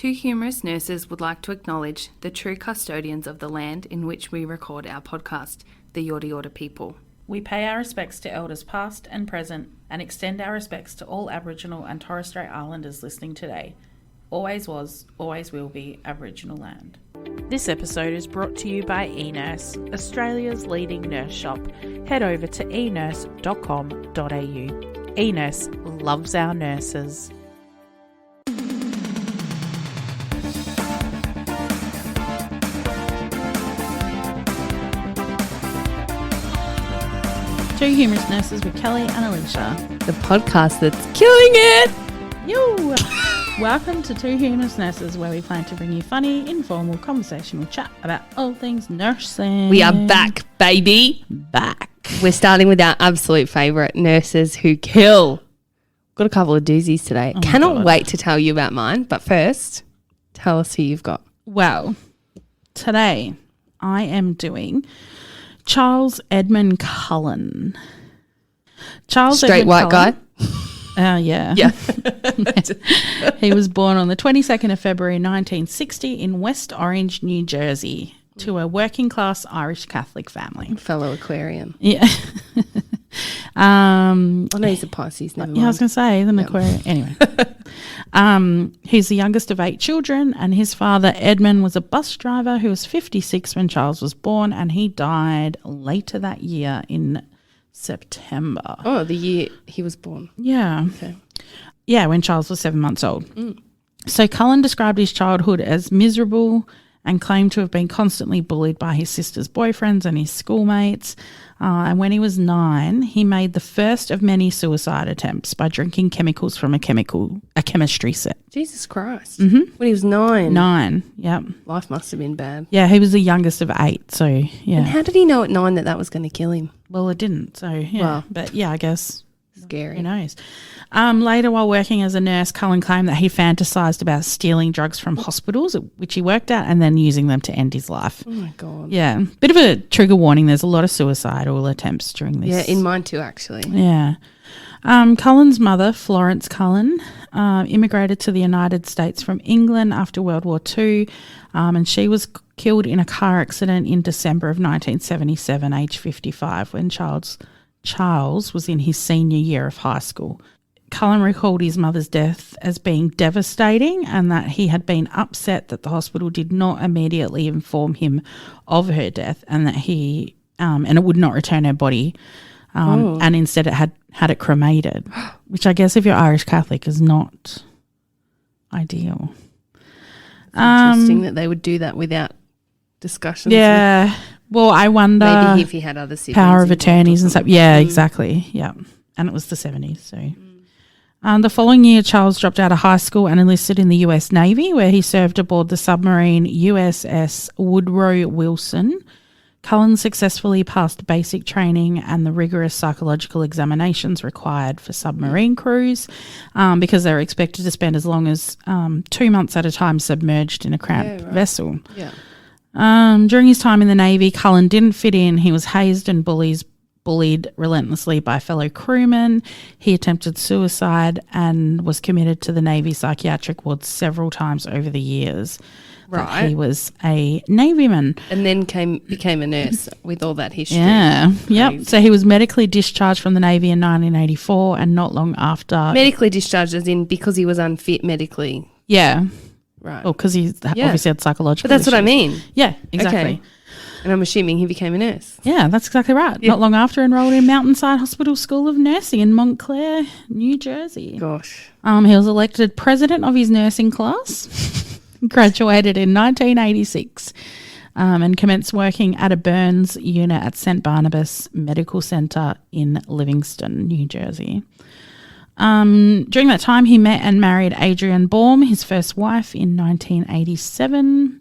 Two humorous nurses would like to acknowledge the true custodians of the land in which we record our podcast, the Yorta Yorta people. We pay our respects to elders past and present and extend our respects to all Aboriginal and Torres Strait Islanders listening today. Always was, always will be Aboriginal land. This episode is brought to you by eNurse, Australia's leading nurse shop. Head over to enurse.com.au. eNurse loves our nurses. Two Humorous Nurses with Kelly and Alisha. The podcast that's killing it! Yo! Welcome to Two Humorous Nurses, where we plan to bring you funny, informal, conversational chat about all things nursing. We are back, baby! Back. We're starting with our absolute favourite nurses who kill. Got a couple of doozies today. Oh Cannot wait to tell you about mine, but first, tell us who you've got. Well, today I am doing Charles Edmond Cullen. Charles Straight Edmond white Cullen. guy? Yeah. Yeah. He was born on the 22nd of February 1960 in West Orange, New Jersey, to a working class Irish Catholic family. Fellow aquarium. Yeah. Oh no, he's a Pisces, never mind. Yeah, I was going to say, he's an aquarium. Anyway. He's the youngest of 8 children, and his father, Edmond, was a bus driver who was 56 when Charles was born, and he died later that year in September. Oh, the year he was born. Yeah. Okay. Yeah, when Charles was 7 months old. So Cullen described his childhood as miserable and claimed to have been constantly bullied by his sister's boyfriends and his schoolmates. And when he was 9, he made the first of many suicide attempts by drinking chemicals from a chemistry set. Jesus Christ. Mm-hmm. When he was 9. 9, yep. Life must have been bad. Yeah, he was the youngest of 8, so yeah. And how did he know at 9 that was going to kill him? Well, it didn't, so yeah. Well, but yeah, I guess. Scary. Who knows? Later, while working as a nurse, Cullen claimed that he fantasized about stealing drugs from hospitals, which he worked at, and then using them to end his life. Oh, my God. Yeah. Bit of a trigger warning. There's a lot of suicidal attempts during this. Yeah, in mine too, actually. Yeah. Cullen's mother, Florence Cullen, immigrated to the United States from England after World War II, and she was killed in a car accident in December of 1977, age 55, when Charles was in his senior year of high school. Cullen recalled his mother's death as being devastating and that he had been upset that the hospital did not immediately inform him of her death and that he and it would not return her body and instead it had it cremated, which I guess if you're Irish Catholic is not ideal. Interesting that they would do that without discussions. Yeah. Well, I wonder maybe if he had other siblings. Power of attorneys and stuff. Yeah, exactly. Yeah. And it was the 70s, so. The following year, Charles dropped out of high school and enlisted in the US Navy, where he served aboard the submarine USS Woodrow Wilson. Cullen successfully passed basic training and the rigorous psychological examinations required for submarine crews because they were expected to spend as long as 2 months at a time submerged in a cramped vessel. Yeah. During his time in the Navy, Cullen didn't fit in. He was hazed and bullied relentlessly by fellow crewmen. He attempted suicide and was committed to the Navy psychiatric ward several times over the years. Right. He was a Navyman. And then became a nurse with all that history. Yeah. Yep. So he was medically discharged from the Navy in 1984 and not long after. Medically discharged as in because he was unfit medically. Yeah. Right. Well, because he obviously had psychological But that's issues. what I mean. Yeah, exactly. Okay. And I'm assuming he became a nurse. Yeah, that's exactly right. Yeah. Not long after, enrolled in Mountainside Hospital School of Nursing in Montclair, New Jersey. Gosh. He was elected president of his nursing class, graduated in 1986, and commenced working at a burns unit at St. Barnabas Medical Center in Livingston, New Jersey. During that time, he met and married Adrienne Baum, his first wife, in 1987,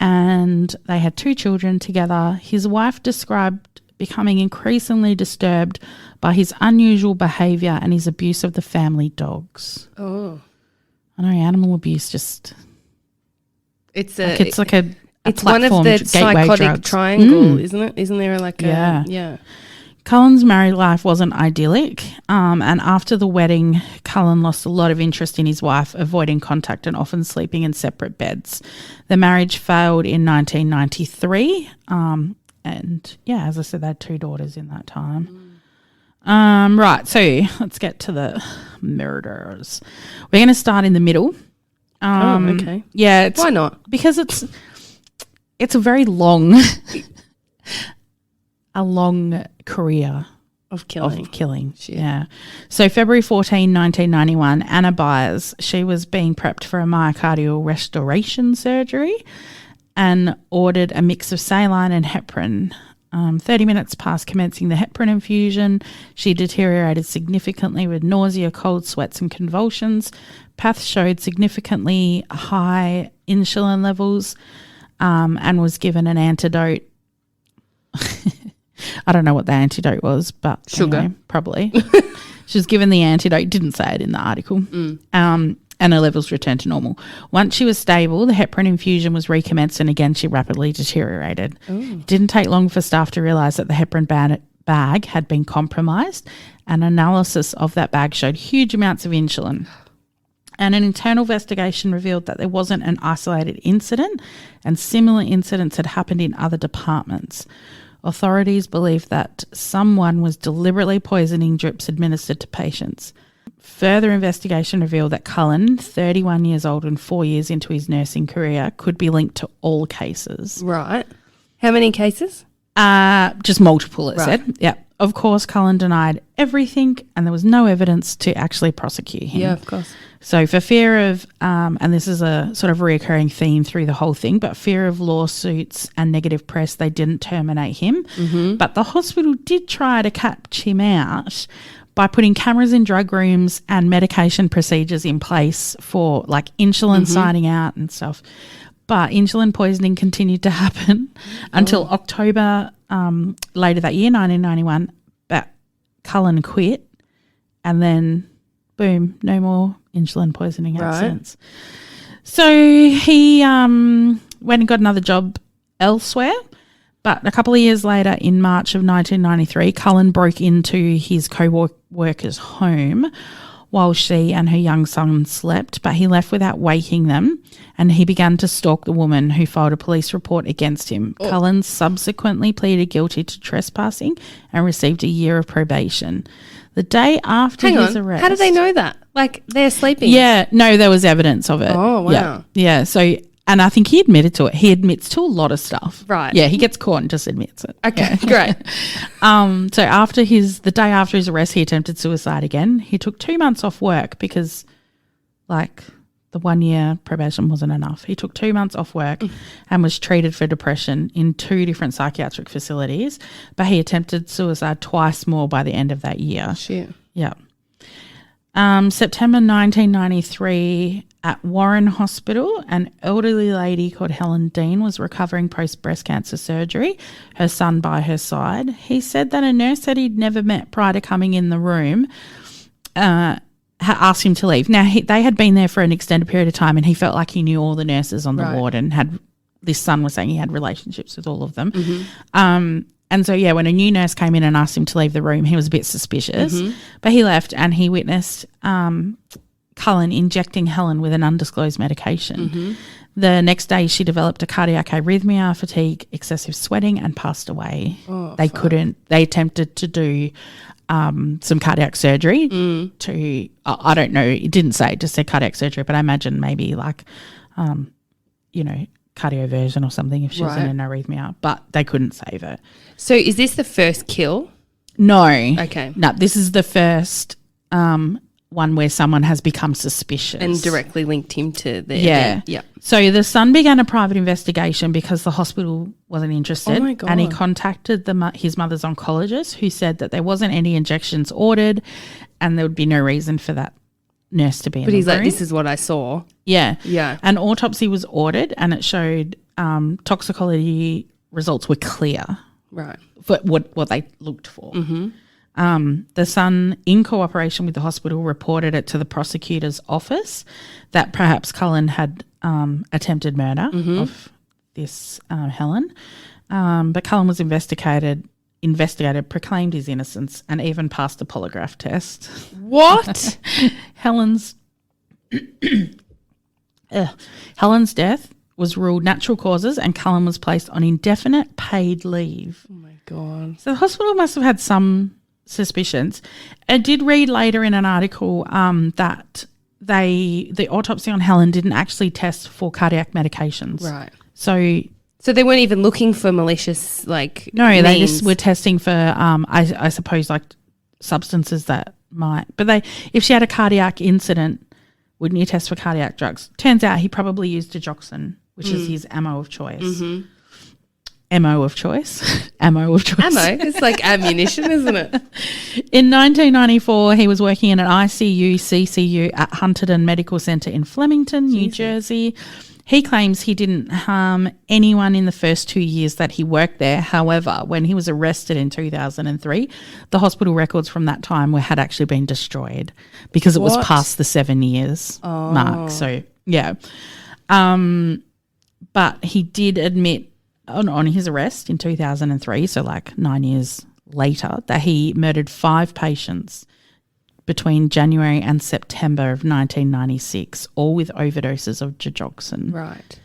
and they had 2 children together. His wife described becoming increasingly disturbed by his unusual behaviour and his abuse of the family dogs. Oh. I know, animal abuse just... It's like a it's one of the psychotic drugs. triangle, isn't it? Isn't there like a... Yeah. Yeah. Cullen's married life wasn't idyllic, and after the wedding, Cullen lost a lot of interest in his wife, avoiding contact and often sleeping in separate beds. The marriage failed in 1993, and yeah, as I said, they had 2 daughters in that time. Right, so let's get to the murders. We're going to start in the middle. Okay. Yeah. Why not? Because it's a very long... a long career Of killing. Shit. Yeah. So February 14, 1991, Anna Byers, she was being prepped for a myocardial restoration surgery and ordered a mix of saline and heparin. 30 minutes past commencing the heparin infusion, she deteriorated significantly with nausea, cold sweats and convulsions. Path showed significantly high insulin levels and was given an antidote. I don't know what the antidote was, but sugar, anyway, probably. She was given the antidote, didn't say it in the article, and her levels returned to normal. Once she was stable, the heparin infusion was recommenced, and again she rapidly deteriorated. It didn't take long for staff to realise that the heparin bag had been compromised. An analysis of that bag showed huge amounts of insulin. And an internal investigation revealed that there wasn't an isolated incident, and similar incidents had happened in other departments. Authorities believed that someone was deliberately poisoning drips administered to patients. Further investigation revealed that Cullen, 31 years old and 4 years into his nursing career, could be linked to all cases. Right. How many cases? Just multiple, it Right. said. Yeah. Of course, Cullen denied everything and there was no evidence to actually prosecute him. Yeah, of course. So for fear of, and this is a sort of reoccurring theme through the whole thing, but fear of lawsuits and negative press, they didn't terminate him. But the hospital did try to catch him out by putting cameras in drug rooms and medication procedures in place for like insulin signing out and stuff. But insulin poisoning continued to happen until October later that year, 1991, but Cullen quit and then boom, no more insulin poisoning accidents. So he went and got another job elsewhere, but a couple of years later in March of 1993, Cullen broke into his co-worker's home while she and her young son slept, but he left without waking them and he began to stalk the woman who filed a police report against him. Cullen subsequently pleaded guilty to trespassing and received a year of probation. The day after his arrest... How did they know that? Like, they're sleeping? Yeah, no, there was evidence of it. Oh, wow. Yeah, so... And I think he admitted to it. He admits to a lot of stuff. Right. Yeah, he gets caught and just admits it. Okay, great. So the day after his arrest, he attempted suicide again. He took 2 months off work because, like, the 1 year probation wasn't enough. He took 2 months off work and was treated for depression in 2 different psychiatric facilities, but he attempted suicide twice more by the end of that year. Shit. Yeah. September 1993, at Warren Hospital, an elderly lady called Helen Dean was recovering post-breast cancer surgery, her son by her side. He said that a nurse that he'd never met prior to coming in the room asked him to leave. Now, they had been there for an extended period of time and he felt like he knew all the nurses on the ward and this son was saying he had relationships with all of them. And so, yeah, when a new nurse came in and asked him to leave the room, he was a bit suspicious. But he left and he witnessed Cullen injecting Helen with an undisclosed medication. The next day she developed a cardiac arrhythmia, fatigue, excessive sweating and passed away. They attempted to do some cardiac surgery to, I don't know, it didn't say, it just said cardiac surgery, but I imagine maybe like, cardioversion or something if she was in an arrhythmia, but they couldn't save her. So is this the first kill? No. Okay. No, this is the first one where someone has become suspicious. And directly linked him to the event. Yeah. So the son began a private investigation because the hospital wasn't interested. Oh my God. And he contacted his mother's oncologist who said that there wasn't any injections ordered and there would be no reason for that nurse to be in the room. But he's like, this is what I saw. Yeah. Yeah. An autopsy was ordered and it showed toxicology results were clear. Right. For what they looked for. The son, in cooperation with the hospital, reported it to the prosecutor's office that perhaps Cullen had attempted murder of this Helen. But Cullen was investigated investigator proclaimed his innocence and even passed a polygraph test. What? Helen's death was ruled natural causes and Cullen was placed on indefinite paid leave. Oh, my God. So the hospital must have had some suspicions. I did read later in an article that the autopsy on Helen didn't actually test for cardiac medications. Right. So they weren't even looking for malicious, no, means. they just were testing for, I suppose, like substances that might. But if she had a cardiac incident, wouldn't you test for cardiac drugs? Turns out he probably used digoxin, which is his ammo of choice. Mm-hmm. Ammo of choice. Ammo of choice. Ammo? It's like ammunition, isn't it? In 1994, he was working in an ICU, CCU at Hunterdon Medical Centre in Flemington, New Jersey. He claims he didn't harm anyone in the first 2 years that he worked there. However, when he was arrested in 2003, the hospital records from that time had actually been destroyed because it was past the 7 years mark. So, yeah. But he did admit on his arrest in 2003, so 9 years later, that he murdered 5 patients between January and September of 1996, all with overdoses of digoxin. Right.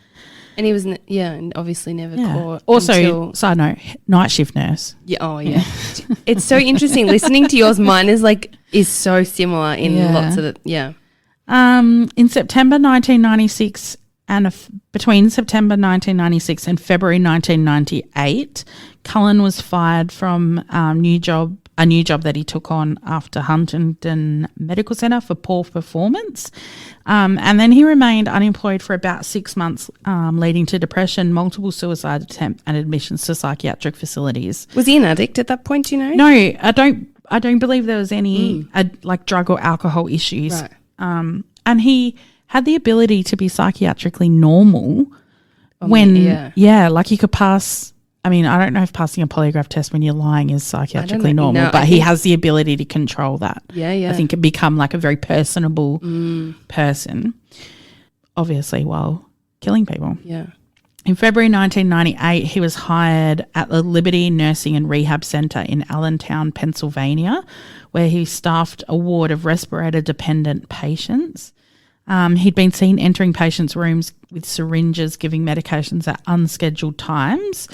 And he was, and obviously never caught. Also, side note, night shift nurse. Yeah. Oh, yeah. It's so interesting. Listening to yours, mine is so similar in lots of In September 1996 and between September 1996 and February 1998, Cullen was fired from a new job that he took on after Huntingdon Medical Centre for poor performance. And then he remained unemployed for about 6 months, leading to depression, multiple suicide attempts and admissions to psychiatric facilities. Was he an addict at that point, do you know? No, I don't believe there was any drug or alcohol issues. Right. And he had the ability to be psychiatrically normal he could pass. I mean, I don't know if passing a polygraph test when you're lying is psychiatrically normal, but he has the ability to control that. Yeah, yeah. I think it become a very personable person, obviously, while killing people. Yeah. In February 1998, he was hired at the Liberty Nursing and Rehab Centre in Allentown, Pennsylvania, where he staffed a ward of respirator-dependent patients. He'd been seen entering patients' rooms with syringes, giving medications at unscheduled times.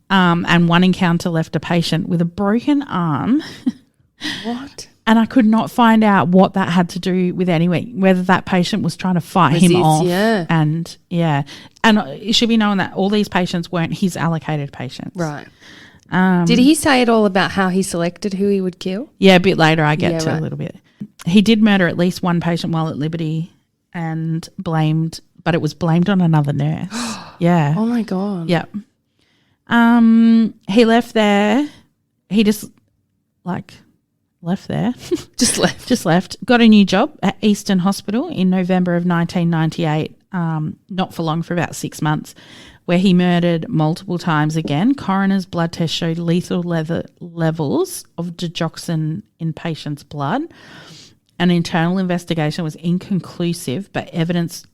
And one encounter left a patient with a broken arm. What? And I could not find out what that had to do with whether that patient was trying to fight him off. Yeah. And it should be known that all these patients weren't his allocated patients. Right. Did he say at all about how he selected who he would kill? Yeah, a bit later I get to a little bit. He did murder at least one patient while at Liberty and but it was blamed on another nurse. Yeah. Oh, my God. Yeah. He left there. He just left there. Just left. Got a new job at Eastern Hospital in November of 1998, not for long, for about 6 months, where he murdered multiple times again. Coroner's blood test showed lethal levels of digoxin in patients' blood. An internal investigation was inconclusive, but evidence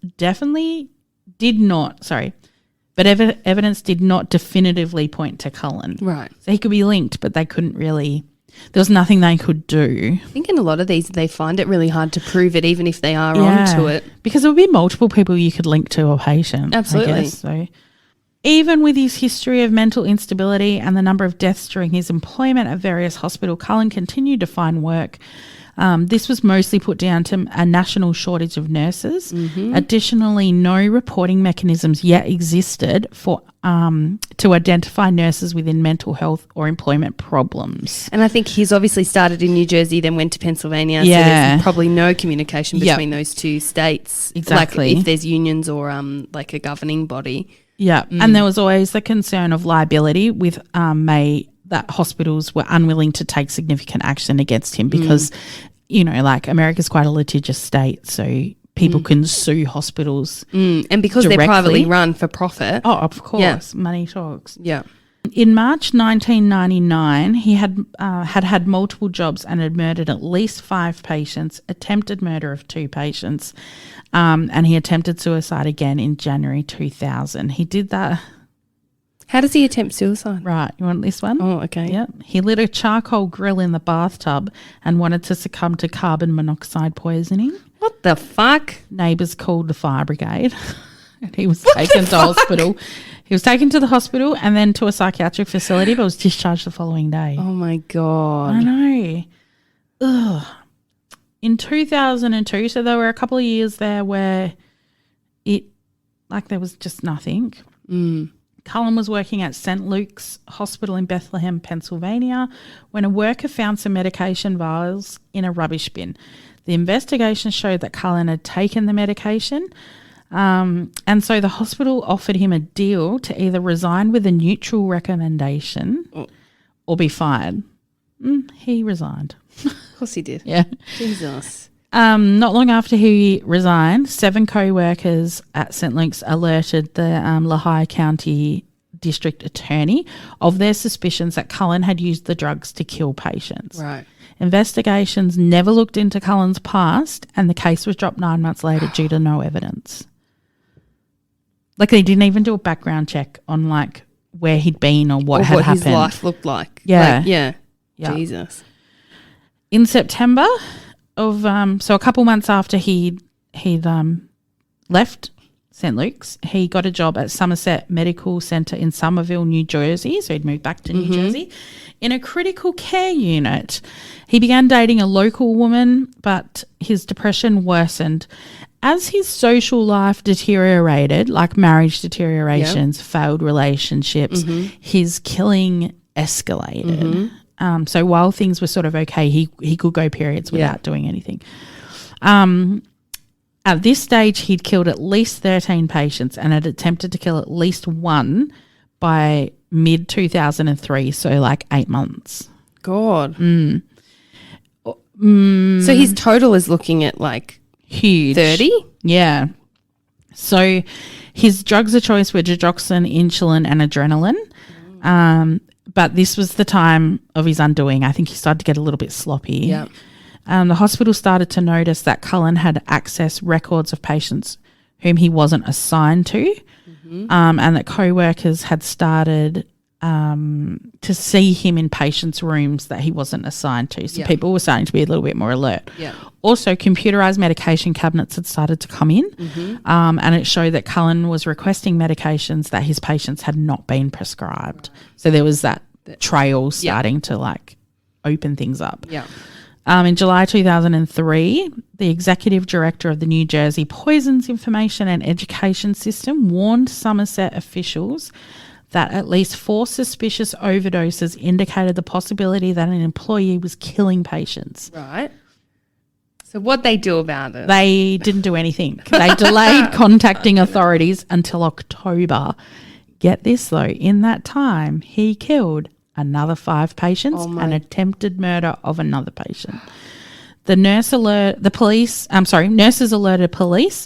did not definitively point to Cullen. Right. So he could be linked, but they couldn't really, there was nothing they could do. I think in a lot of these, they find it really hard to prove it, even if they are onto it. Because there would be multiple people you could link to a patient. Absolutely. I guess, so. Even with his history of mental instability and the number of deaths during his employment at various hospitals, Cullen continued to find work. This was mostly put down to a national shortage of nurses. Mm-hmm. Additionally, no reporting mechanisms yet existed to identify nurses within mental health or employment problems. And I think he's obviously started in New Jersey, then went to Pennsylvania. Yeah. So there's probably no communication between those two states. Exactly. Like if there's unions or like a governing body. Yeah. And there was always the concern of liability with that hospitals were unwilling to take significant action against him because, America's quite a litigious state, so people can sue hospitals. And because directly. they're privately run for profit. Oh, of course. Yeah. Money talks. Yeah. In March 1999, he had multiple jobs and had murdered at least 5 patients, attempted murder of 2 patients, and he attempted suicide again in January 2000. He did that. How does he attempt suicide? Right, you want this one? Oh, okay. Yep. He lit a charcoal grill in the bathtub and wanted to succumb to carbon monoxide poisoning. What the fuck? Neighbours called the fire brigade and he was taken to hospital. He was taken to the hospital and then to a psychiatric facility, but was discharged the following day. Oh, my God. I know. Ugh. In 2002, so there were a couple of years there where there was just nothing. Cullen was working at St. Luke's Hospital in Bethlehem, Pennsylvania, when a worker found some medication vials in a rubbish bin. The investigation showed that Cullen had taken the medication, and so the hospital offered him a deal to either resign with a neutral recommendation or be fired. He resigned. Of course he did. Yeah. Jesus. Not long after he resigned, 7 co-workers at St. Luke's alerted the Lehigh County District Attorney of their suspicions that Cullen had used the drugs to kill patients. Right. Investigations never looked into Cullen's past, and the case was dropped 9 months later due to no evidence. They didn't even do a background check on where he'd been or what had happened. His life looked like. Yeah. Yeah. Jesus. In September of so a couple months after he'd left St. Luke's, he got a job at Somerset Medical Center in Somerville, New Jersey. So he'd moved back to New Jersey in a critical care unit. He began dating a local woman, but his depression worsened. As his social life deteriorated, like marriage deteriorations, failed relationships, his killing escalated. So while things were sort of okay, he could go periods without doing anything. At this stage, he'd killed at least 13 patients and had attempted to kill at least one by mid-2003, so 8 months. God. So his total is looking at huge. 30? Yeah. So his drugs of choice were digoxin, insulin and adrenaline. But this was the time of his undoing. I think he started to get a little bit sloppy. Yeah. The hospital started to notice that Cullen had accessed records of patients whom he wasn't assigned to, and that co-workers had started to see him in patients' rooms that he wasn't assigned to. So people were starting to be a little bit more alert. Yeah. Also, computerized medication cabinets had started to come in, and it showed that Cullen was requesting medications that his patients had not been prescribed. So there was that trail starting to open things up. Yeah. In July 2003, the executive director of the New Jersey Poisons Information and Education System warned Somerset officials that at least 4 suspicious overdoses indicated the possibility that an employee was killing patients. Right. So what'd they do about it? They didn't do anything. They delayed contacting authorities until October. Get this though, in that time, he killed another 5 patients and attempted murder of another patient. Nurses alerted police,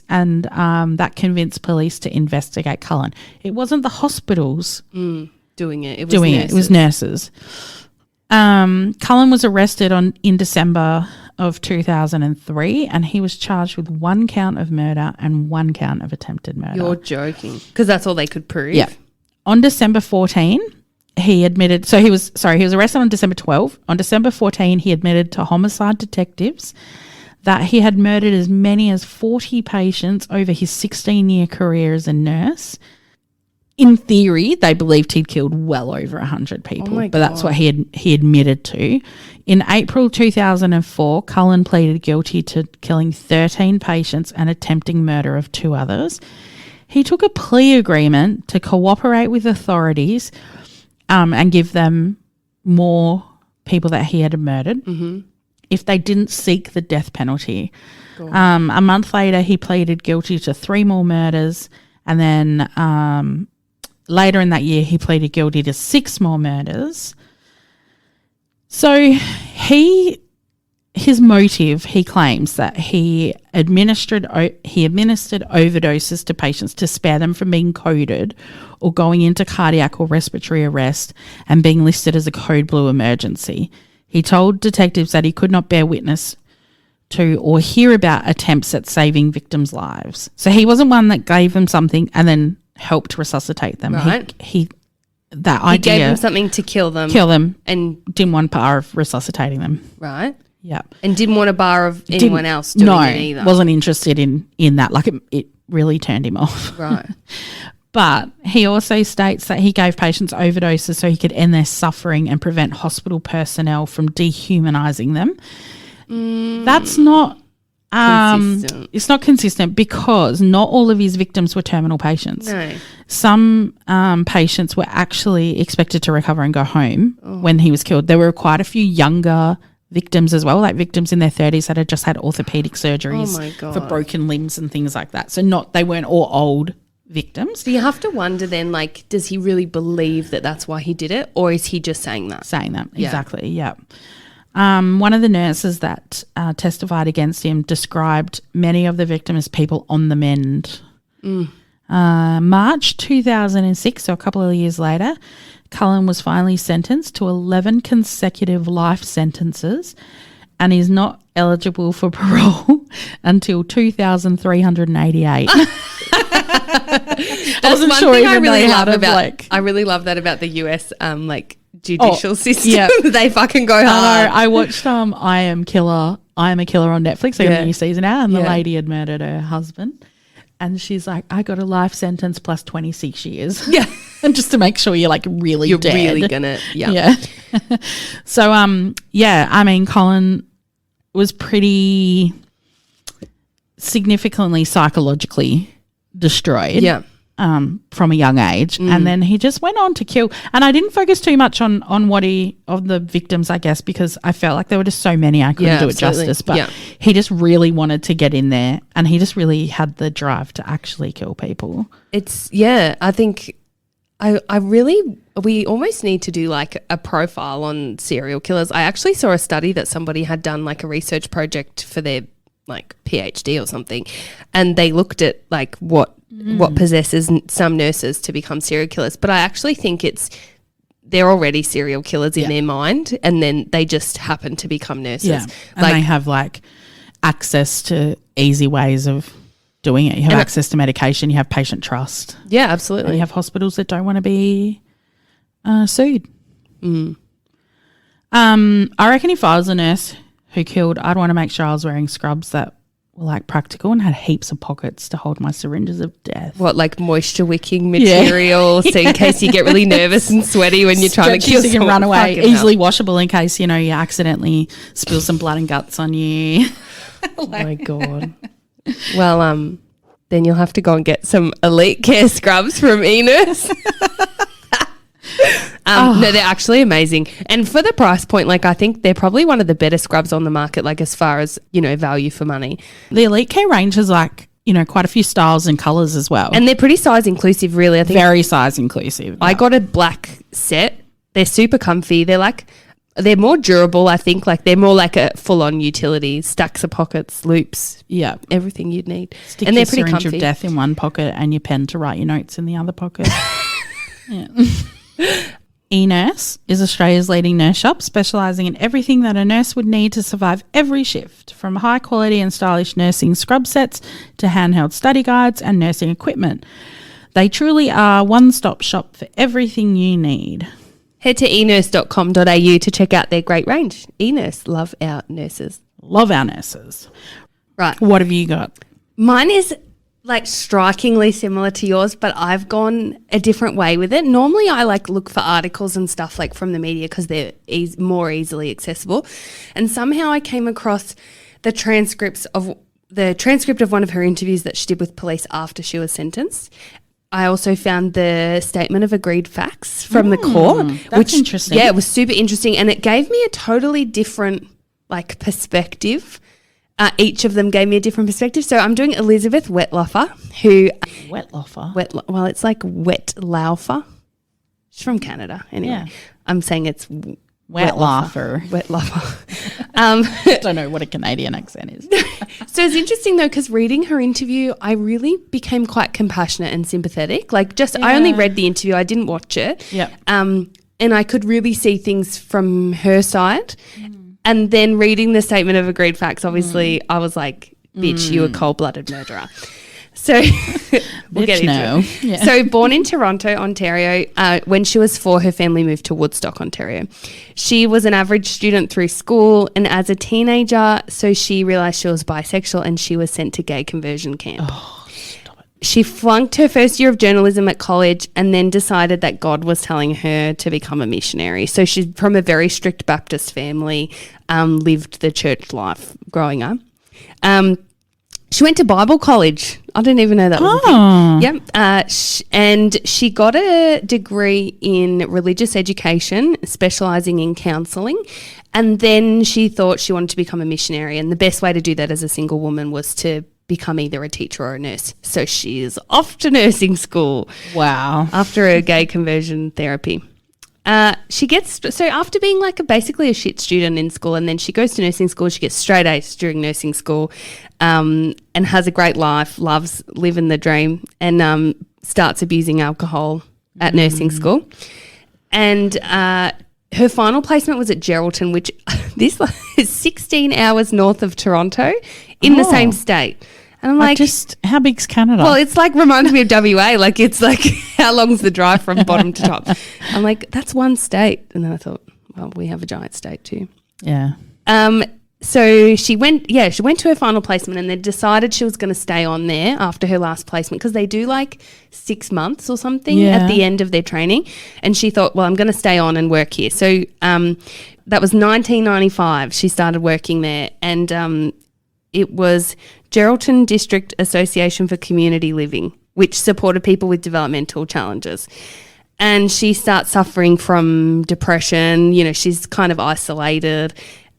and that convinced police to investigate Cullen. It wasn't the hospitals doing it. It was doing nurses. it. It was nurses. Cullen was arrested in December of 2003, and he was charged with 1 count of murder and 1 count of attempted murder. You're joking. Because that's all they could prove? Yeah. On December 14, he admitted, he was arrested on December 12. On December 14, he admitted to homicide detectives that he had murdered as many as 40 patients over his 16-year career as a nurse. In theory, they believed he'd killed well over 100 people, but that's what he admitted to. In April 2004, Cullen pleaded guilty to killing 13 patients and attempting murder of 2 others. He took a plea agreement to cooperate with authorities and give them more people that he had murdered if they didn't seek the death penalty. A month later, he pleaded guilty to 3 more murders, and then later in that year, he pleaded guilty to 6 more murders. So his motive, he claims that he administered overdoses to patients to spare them from being coded or going into cardiac or respiratory arrest and being listed as a code blue emergency. He told detectives that he could not bear witness to or hear about attempts at saving victims' lives. So he wasn't one that gave them something and then helped resuscitate them. Right. He that He idea. gave them something to kill them. And didn't want bar of resuscitating them. Right. Yeah. And didn't want a bar of anyone else doing it either. Wasn't interested in that. Like it really turned him off. Right. But he also states that he gave patients overdoses so he could end their suffering and prevent hospital personnel from dehumanizing them. That's not consistent. It's not consistent because not all of his victims were terminal patients. No. Some patients were actually expected to recover and go home when he was killed. There were quite a few younger victims as well, like victims in their 30s that had just had orthopedic surgeries for broken limbs and things like that. So they weren't all old victims. So you have to wonder then, like, does he really believe that that's why he did it, or is he just saying that? Exactly, yeah. One of the nurses that testified against him described many of the victims as people on the mend. March 2006, so a couple of years later, Cullen was finally sentenced to 11 consecutive life sentences and is not eligible for parole until 2,388. I wasn't sure even they had I really love that about the US judicial system. Yeah. They fucking go hard. I watched I Am a Killer on Netflix. They got a new season out, and the lady had murdered her husband. And she's like, I got a life sentence plus 26 years. Yeah. And just to make sure you're like really you're dead. really gonna So I mean, Cullen was pretty significantly psychologically destroyed. Yeah. From a young age, and then he just went on to kill. And I didn't focus too much on of the victims, I guess, because I felt like there were just so many I couldn't do it justice. But he just really wanted to get in there, and he just really had the drive to actually kill people. I think we almost need to do like a profile on serial killers. I actually saw a study that somebody had done like a research project for their like PhD or something, and they looked at like what possesses some nurses to become serial killers. But I actually think they're already serial killers in their mind, and then they just happen to become nurses. Yeah, and they have like access to easy ways of doing it. You have access to medication, you have patient trust. Yeah, absolutely. And you have hospitals that don't want to be sued. I reckon if I was a nurse who killed, I'd want to make sure I was wearing scrubs that were like practical and had heaps of pockets to hold my syringes of death. What, like moisture wicking material, so in case you get really nervous and sweaty when you're trying to kill someone. You can run away. Easily washable in case, you accidentally spill some blood and guts on you. Oh my God. Well, then you'll have to go and get some elitecare scrubs from eNurse. No, they're actually amazing. And for the price point, like I think they're probably one of the better scrubs on the market, like as far as, value for money. The elitecare range has like, quite a few styles and colours as well. And they're pretty size inclusive, really. I think very size inclusive. I got a black set. They're super comfy. They're more durable, I think. Like they're more like a full-on utility, stacks of pockets, loops. Yeah. Everything you'd need. Stick and they're pretty comfy. Of death in one pocket and your pen to write your notes in the other pocket. Yeah. eNurse is Australia's leading nurse shop, specialising in everything that a nurse would need to survive every shift, from high quality and stylish nursing scrub sets to handheld study guides and nursing equipment. They truly are one-stop shop for everything you need. Head to enurse.com.au to check out their great range. eNurse, love our nurses. Love our nurses. Right. What have you got? Mine is like strikingly similar to yours, but I've gone a different way with it. Normally I like look for articles and stuff like from the media because they're more easily accessible. And somehow I came across the transcript of one of her interviews that she did with police after she was sentenced. I also found the statement of agreed facts from the court. That's interesting. Yeah, it was super interesting, and it gave me a totally different perspective. Each of them gave me a different perspective. So I'm doing Elizabeth Wetlaufer, who... Wetlaufer? Well, it's like Wetlaufer. She's from Canada. Anyway, yeah. I'm saying it's Wetlaufer. Wetlaufer. Don't know what a Canadian accent is. So it's interesting, though, because reading her interview, I really became quite compassionate and sympathetic. I only read the interview. I didn't watch it. Yeah. And I could really see things from her side. And then reading the statement of agreed facts, obviously, I was like, bitch, you a cold-blooded murderer. So we'll get into it. Yeah. So born in Toronto, Ontario, when she was 4, her family moved to Woodstock, Ontario. She was an average student through school, and as a teenager, so she realised she was bisexual and she was sent to gay conversion camp. Oh, stop it. She flunked her first year of journalism at college and then decided that God was telling her to become a missionary. So she's from a very strict Baptist family, lived the church life growing up. She went to Bible college. I didn't even know that was a thing. Yep. And she got a degree in religious education, specialising in counselling. And then she thought she wanted to become a missionary. And the best way to do that as a single woman was to become either a teacher or a nurse. So she is off to nursing school. Wow. After her gay conversion therapy. So after being basically a shit student in school, and then she goes to nursing school, she gets straight A's during nursing school, and has a great life, loves living the dream, and starts abusing alcohol at nursing school. And her final placement was at Geraldton, which this is 16 hours north of Toronto in the same state. And I'm like, how big's Canada? Well, it's reminds me of WA. It's how long's the drive from bottom to top? I'm like, that's one state. And then I thought, well, we have a giant state too. Yeah. So she went to her final placement and then decided she was going to stay on there after her last placement, because they do 6 months or something at the end of their training. And she thought, well, I'm going to stay on and work here. So that was 1995. She started working there, and it was Geraldton District Association for Community Living, which supported people with developmental challenges. And she starts suffering from depression. She's kind of isolated,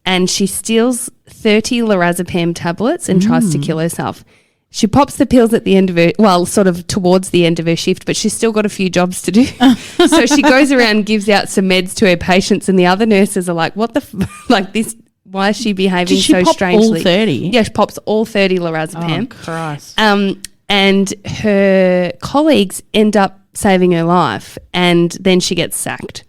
and she steals 30 lorazepam tablets and tries to kill herself. She pops the pills at the end of her, sort of towards the end of her shift, but she's still got a few jobs to do. So she goes around and gives out some meds to her patients, and the other nurses are like, what the this? Why is she behaving so strangely? All 30? Yeah, she pops all 30 lorazepam. Oh, Christ. And her colleagues end up saving her life, and then she gets sacked.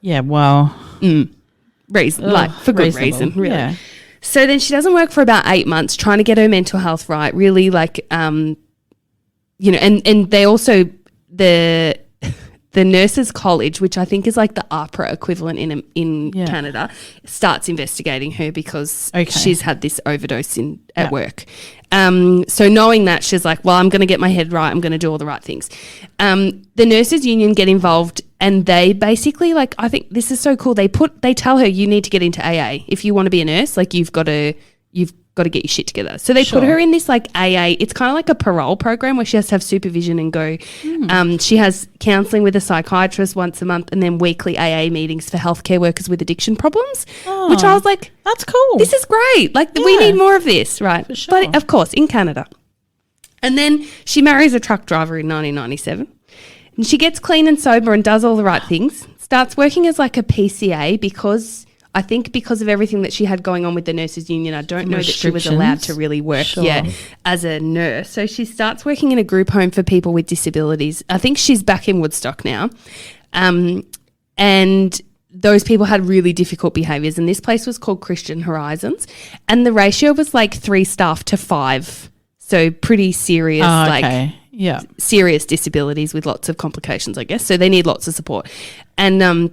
Yeah, well. For good reason, really. Yeah. So then she doesn't work for about 8 months, trying to get her mental health right, really and they also, the Nurses College, which I think is the APRA equivalent in Canada, starts investigating her because she's had this overdose at work. So knowing that, she's like, well, I'm going to get my head right. I'm going to do all the right things. The Nurses Union get involved, and they basically I think this is so cool. They tell her, you need to get into AA if you want to be a nurse. You've got to get your shit together. So they put her in this AA. It's kind of like a parole program where she has to have supervision and go. She has counselling with a psychiatrist once a month, and then weekly AA meetings for healthcare workers with addiction problems, which I was like, that's cool. This is great. We need more of this, right? For sure. But of course, in Canada. And then she marries a truck driver in 1997. And she gets clean and sober and does all the right things. Starts working as a PCA because of everything that she had going on with the Nurses Union, I don't know that she was allowed to really work as a nurse. So she starts working in a group home for people with disabilities. I think she's back in Woodstock now. And those people had really difficult behaviours, and this place was called Christian Horizons, and the ratio was 3 staff to 5. So pretty serious, serious disabilities with lots of complications, I guess. So they need lots of support. And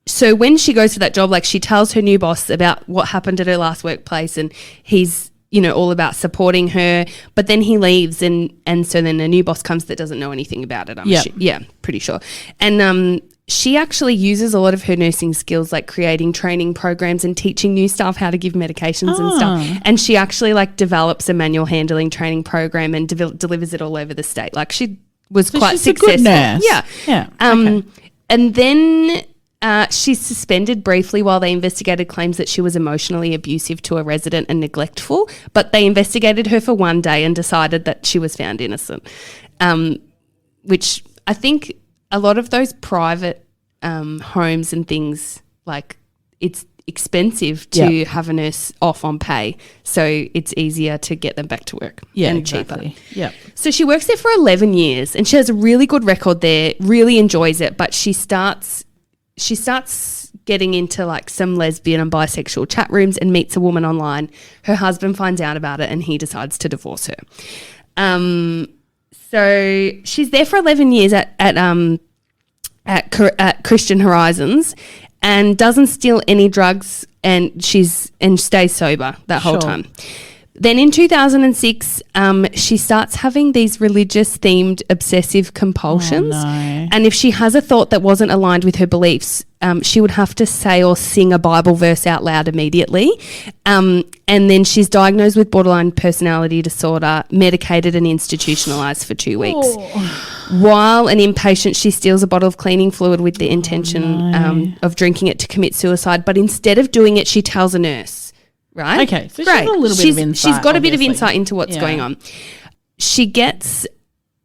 so when she goes for that job, she tells her new boss about what happened at her last workplace, and he's, all about supporting her. But then he leaves, and so then a new boss comes that doesn't know anything about it. Pretty sure. And she actually uses a lot of her nursing skills, creating training programs and teaching new staff how to give medications and stuff. And she actually develops a manual handling training program and delivers it all over the state. She was quite successful. A good nurse. Yeah. And then she's suspended briefly while they investigated claims that she was emotionally abusive to a resident and neglectful, but they investigated her for one day and decided that she was found innocent, which I think a lot of those private homes and things, it's expensive to have a nurse off on pay, so it's easier to get them back to work and cheaper. Yeah. So she works there for 11 years and she has a really good record there, really enjoys it, but she starts getting into some lesbian and bisexual chat rooms and meets a woman online. Her husband finds out about it and he decides to divorce her. So she's there for 11 years at Christian Horizons, and doesn't steal any drugs, and stays sober that whole time. Then in 2006, she starts having these religious-themed obsessive compulsions. Oh, no. And if she has a thought that wasn't aligned with her beliefs, she would have to say or sing a Bible verse out loud immediately. And then she's diagnosed with borderline personality disorder, medicated and institutionalized for 2 weeks. While an inpatient, she steals a bottle of cleaning fluid with the intention of drinking it to commit suicide. But instead of doing it, she tells a nurse. Right? Okay, so she's a little bit of insight. She's got a bit of obviously. insight into what's going on. She gets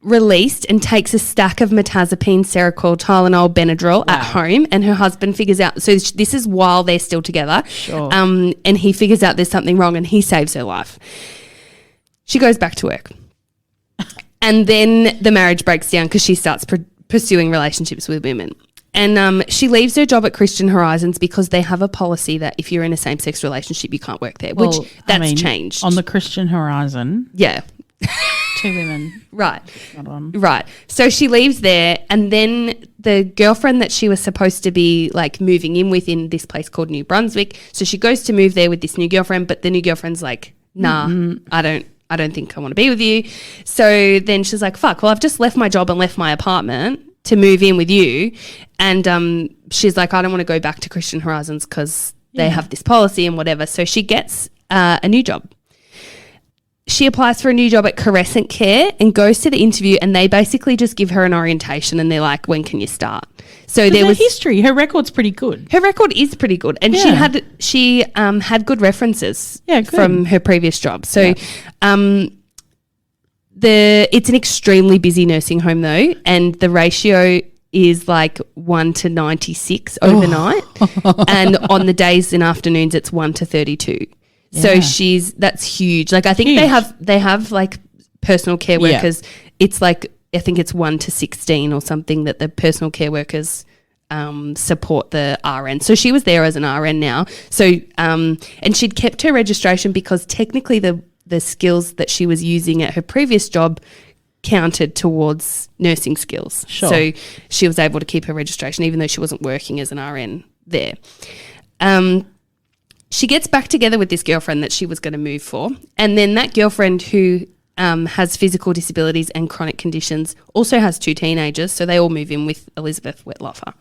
released and takes a stack of mirtazapine, Seroquel, Tylenol, Benadryl at home, and her husband figures out, so this is while they're still together, and he figures out there's something wrong and he saves her life. She goes back to work. And then the marriage breaks down because she starts pursuing relationships with women. And she leaves her job at Christian Horizons because they have a policy that if you're in a same-sex relationship, you can't work there, changed. On the Christian Horizon. Yeah. 2 women. Right. Right. So she leaves there, and then the girlfriend that she was supposed to be like moving in with in this place called New Brunswick, so she goes to move there with this new girlfriend, but the new girlfriend's like, nah, I don't think I want to be with you. So then she's like, fuck, well, I've just left my job and left my apartment to move in with you. And she's like, I don't want to go back to Christian Horizons because they have this policy and whatever. So she gets a new job. She applies for a new job at Crescent Care and goes to the interview, and they basically just give her an orientation and they're like, when can you start? So there was history. Her record's pretty good. Her record is pretty good, and she had good references from her previous job. So it's an extremely busy nursing home though, and the ratio is like 1 to 96 overnight, and on the days and afternoons it's 1 to 32. So that's huge. Like I think they have like personal care workers. It's like I think it's 1 to 16 or something that the personal care workers support the RN. So she was there as an RN now. So and she'd kept her registration because technically the skills that she was using at her previous job counted towards nursing skills. Sure. So she was able to keep her registration even though she wasn't working as an RN there. She gets back together with this girlfriend that she was going to move for, and then that girlfriend who has physical disabilities and chronic conditions also has 2 teenagers, so they all move in with Elizabeth Wetloffer.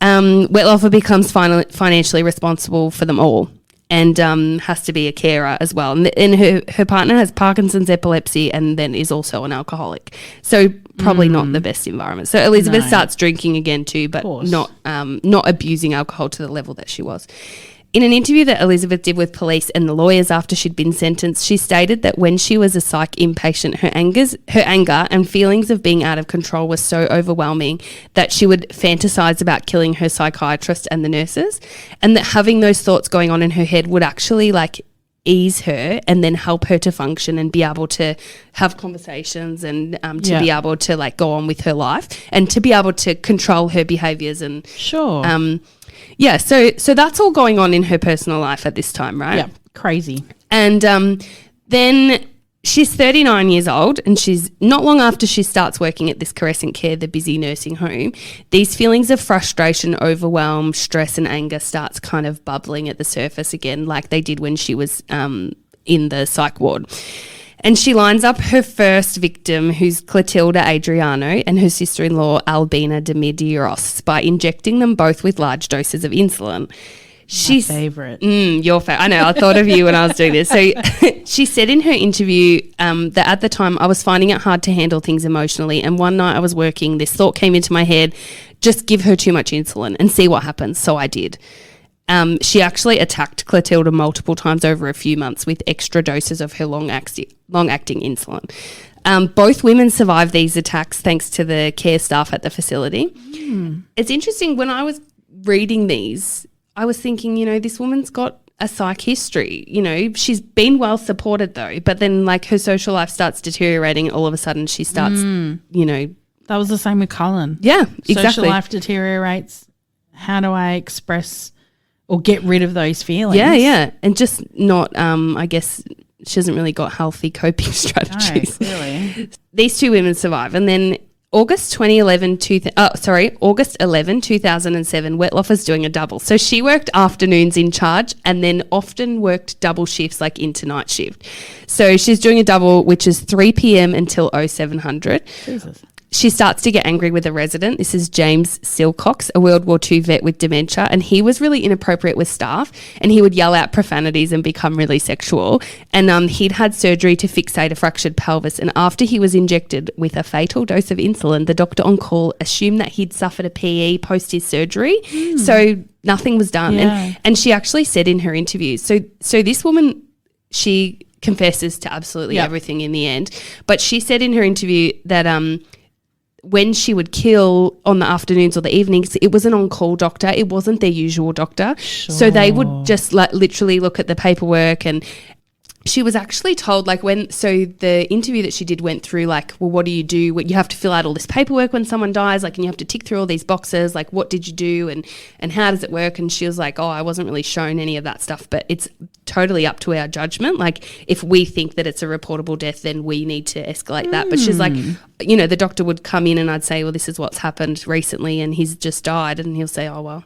Wetloffer becomes financially responsible for them all, and has to be a carer as well. And her partner has Parkinson's, epilepsy, and then is also an alcoholic. So probably not the best environment. So Elizabeth starts drinking again too, but not abusing alcohol to the level that she was. In an interview that Elizabeth did with police and the lawyers after she'd been sentenced, she stated that when she was a psych inpatient, her anger and feelings of being out of control were so overwhelming that she would fantasize about killing her psychiatrist and the nurses, and that having those thoughts going on in her head would actually like ease her and then help her to function and be able to have conversations and to be able to like go on with her life and to be able to control her behaviours and so that's all going on in her personal life at this time, right? Yeah, crazy. And then she's 39 years old, and she's not long after she starts working at this Crescent Care, the busy nursing home, these feelings of frustration, overwhelm, stress and anger starts kind of bubbling at the surface again like they did when she was in the psych ward. And she lines up her first victim, who's Clotilda Adriano, and her sister-in-law, Albina de Medeiros, by injecting them both with large doses of insulin. She's my favourite. Your favourite. I know, I thought of you when I was doing this. So she said in her interview that at the time I was finding it hard to handle things emotionally, and one night I was working, this thought came into my head, just give her too much insulin and see what happens. So I did. She actually attacked Clotilda multiple times over a few months with extra doses of her long-acting insulin. Both women survived these attacks thanks to the care staff at the facility. It's interesting, when I was reading these, I was thinking, this woman's got a psych history. She's been well supported though, but then like her social life starts deteriorating and all of a sudden she starts, That was the same with Cullen. Yeah, exactly. Social life deteriorates. How do I express or get rid of those feelings? Yeah. And just not, I guess, she hasn't really got healthy coping strategies. No, clearly. These two women survive. And then August 11, 2007, Wetloff's doing a double. So she worked afternoons in charge and then often worked double shifts, like into night shift. So she's doing a double, which is 3 p.m. until 0700. Jesus. She starts to get angry with a resident. This is James Silcox, a World War II vet with dementia, and he was really inappropriate with staff, and he would yell out profanities and become really sexual. And he'd had surgery to fixate a fractured pelvis, and after he was injected with a fatal dose of insulin, the doctor on call assumed that he'd suffered a PE post his surgery, so nothing was done. Yeah. And she actually said in her interviews, so this woman, she confesses to absolutely everything in the end, but she said in her interview that when she would kill on the afternoons or the evenings, it was an on-call doctor. It wasn't their usual doctor. Sure. So they would just literally look at the paperwork, and she was actually told, so the interview that she did went through well, what do? You have to fill out all this paperwork when someone dies, and you have to tick through all these boxes, what did you do and how does it work? And she was like, I wasn't really shown any of that stuff, but it's totally up to our judgment. If we think that it's a reportable death, then we need to escalate that. But she's like, the doctor would come in and I'd say, well, this is what's happened recently and he's just died, and he'll say, oh, well,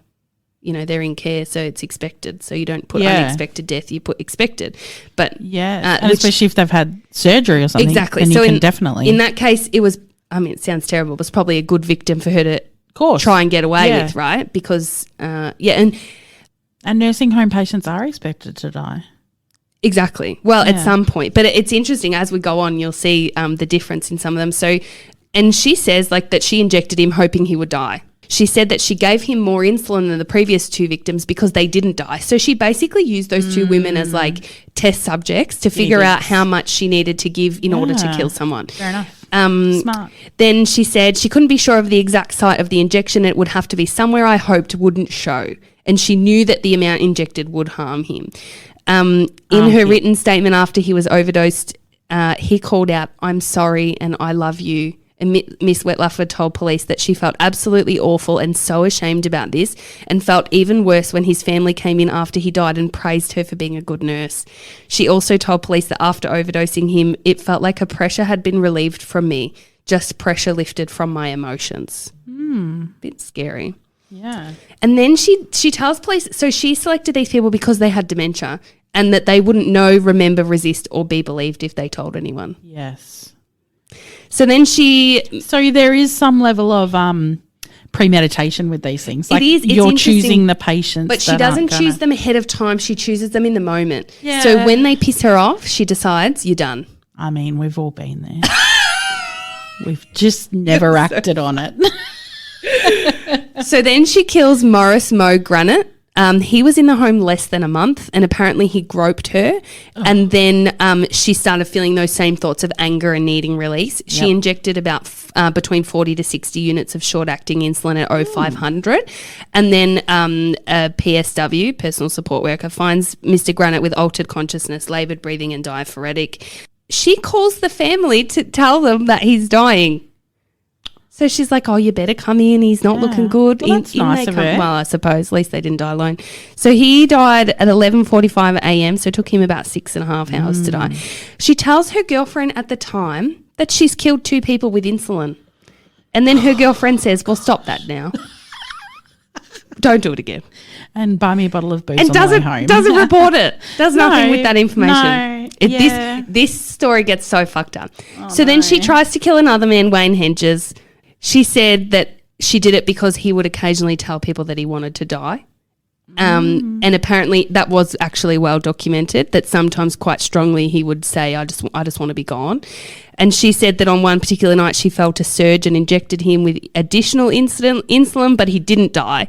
they're in care, so it's expected. So you don't put unexpected death, you put expected. But and especially if they've had surgery or something. Exactly. And so you can definitely. In that case, it was, it sounds terrible, but it's probably a good victim for her to course. try and get away with, right? Because, and nursing home patients are expected to die. Exactly. Well, at some point. But it's interesting, as we go on, you'll see the difference in some of them. So, and she says that she injected him hoping he would die. She said that she gave him more insulin than the previous two victims because they didn't die. So she basically used those two women as test subjects to figure out how much she needed to give in order to kill someone. Fair enough. Smart. Then she said she couldn't be sure of the exact site of the injection. It would have to be somewhere I hoped wouldn't show. And she knew that the amount injected would harm him. In her written statement after he was overdosed, he called out, "I'm sorry and I love you." And Miss Wetloff told police that she felt absolutely awful and so ashamed about this, and felt even worse when his family came in after he died and praised her for being a good nurse. She also told police that after overdosing him, it felt like a pressure had been relieved from me, just pressure lifted from my emotions. Bit scary. Yeah. And then she tells police, so she selected these people because they had dementia and that they wouldn't know, remember, resist or be believed if they told anyone. Yes. So then So there is some level of premeditation with these things. It is. It's you're interesting, choosing the patients. But she doesn't choose them ahead of time. She chooses them in the moment. Yeah. So when they piss her off, she decides, you're done. I mean, we've all been there. We've just never acted on it. So then she kills Morris Moe Granite. He was in the home less than a month, and apparently he groped her. And then she started feeling those same thoughts of anger and needing release. She injected about between 40 to 60 units of short-acting insulin at 0500. And then a PSW, personal support worker, finds Mr. Granite with altered consciousness, laboured breathing and diaphoretic. She calls the family to tell them that he's dying. So she's like, oh, you better come in. He's not looking good. Well, that's nice of her. Well, I suppose. At least they didn't die alone. So he died at 11:45 a.m, so it took him about 6.5 hours to die. She tells her girlfriend at the time that she's killed 2 people with insulin. And then her girlfriend says, well, stop that now. Don't do it again. And buy me a bottle of booze and on the way home. doesn't report it. Does nothing with that information. No, This story gets so fucked up. Then she tries to kill another man, Wayne Hedges. She said that she did it because he would occasionally tell people that he wanted to die. And apparently that was actually well documented, that sometimes quite strongly he would say, I just want to be gone. And she said that on one particular night she felt a surge and injected him with additional insulin, but he didn't die.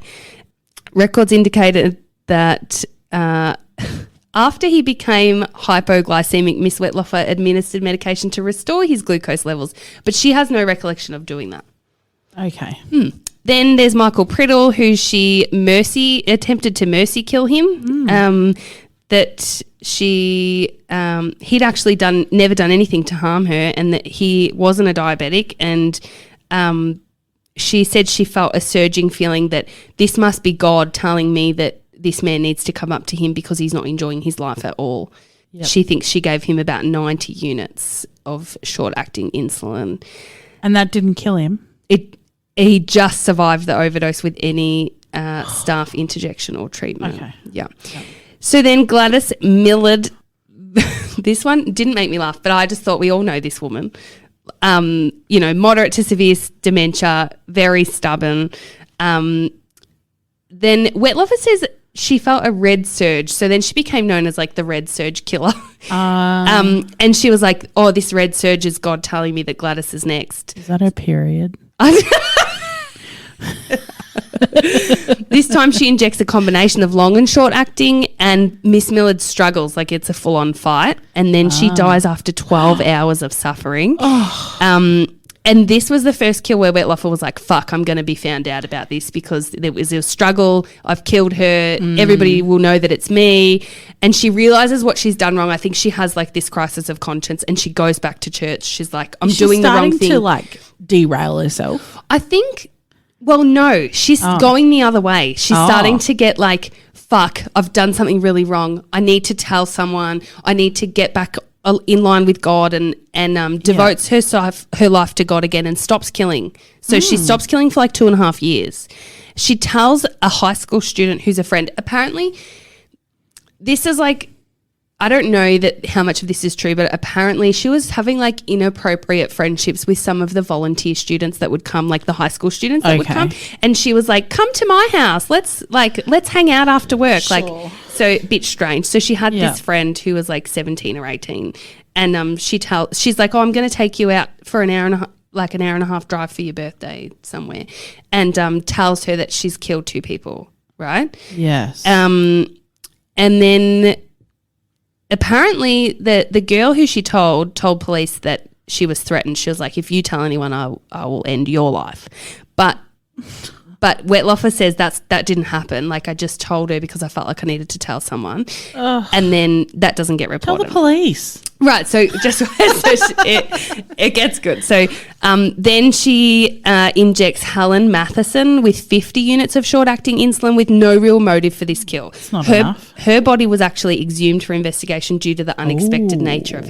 Records indicated that after he became hypoglycemic, Miss Wetloff administered medication to restore his glucose levels, but she has no recollection of doing that. Okay. Then there's Michael Priddle, who she attempted to mercy kill him. That he'd actually never done anything to harm her, and that he wasn't a diabetic. And she said she felt a surging feeling that this must be God telling me that this man needs to come up to him because he's not enjoying his life at all. she thinks she gave him about 90 units of short-acting insulin. And that didn't kill him? He just survived the overdose with any staff interjection or treatment. Okay. Yeah. So then Gladys Millard, this one didn't make me laugh, but I just thought we all know this woman. Moderate to severe dementia, very stubborn. Then Wetloffer says she felt a red surge. So then she became known as like the red surge killer. And she was like, oh, this red surge is God telling me that Gladys is next. Is that her period? This time she injects a combination of long and short acting, and Miss Millard struggles like it's a full-on fight, and then she dies after 12 hours of suffering. And this was the first kill where Wetloffer was like, fuck, I'm going to be found out about this because there was a struggle. I've killed her. Everybody will know that it's me. And she realizes what she's done wrong. I think she has like this crisis of conscience, and she goes back to church. She's like, I'm doing the wrong thing. She's starting to like derail herself. I think, well, no, she's going the other way. She's starting to get like, fuck, I've done something really wrong. I need to tell someone. I need to get back in line with God and devotes her life to God again and stops killing. So she stops killing for like 2.5 years. She tells a high school student who's a friend. Apparently, this is like, I don't know that how much of this is true, but apparently she was having like inappropriate friendships with some of the volunteer students that would come, like the high school students that would come. And she was like, come to my house. Let's hang out after work. Sure. Like, so a bit strange. So she had this friend who was like 17 or 18, and she's like, oh, I'm going to take you out for an hour and a half drive for your birthday somewhere, and tells her that she's killed 2 people, right? Yes. And then apparently the girl who she told police that she was threatened. She was like, if you tell anyone, I will end your life. But Wetloffer says that didn't happen. Like, I just told her because I felt like I needed to tell someone. And then that doesn't get reported. Tell the police. Right. So just it gets good. So then she injects Helen Matheson with 50 units of short-acting insulin with no real motive for this kill. It's not enough. Her body was actually exhumed for investigation due to the unexpected nature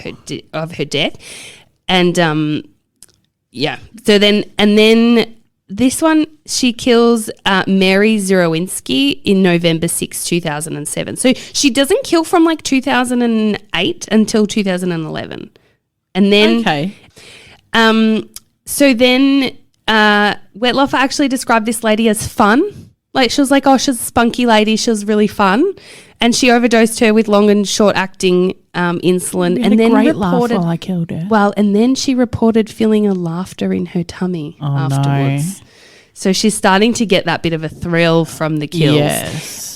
of her death. And So then this one, she kills Mary Zirowinski in November 6, 2007. So she doesn't kill from like 2008 until 2011. And then so then Wetloffer actually described this lady as fun. Like, she was like, oh, she's a spunky lady. She was really fun. And she overdosed her with long and short acting insulin, and then reported while I killed her. Well, and then she reported feeling a laughter in her tummy afterwards. No. So she's starting to get that bit of a thrill from the kills. Yes.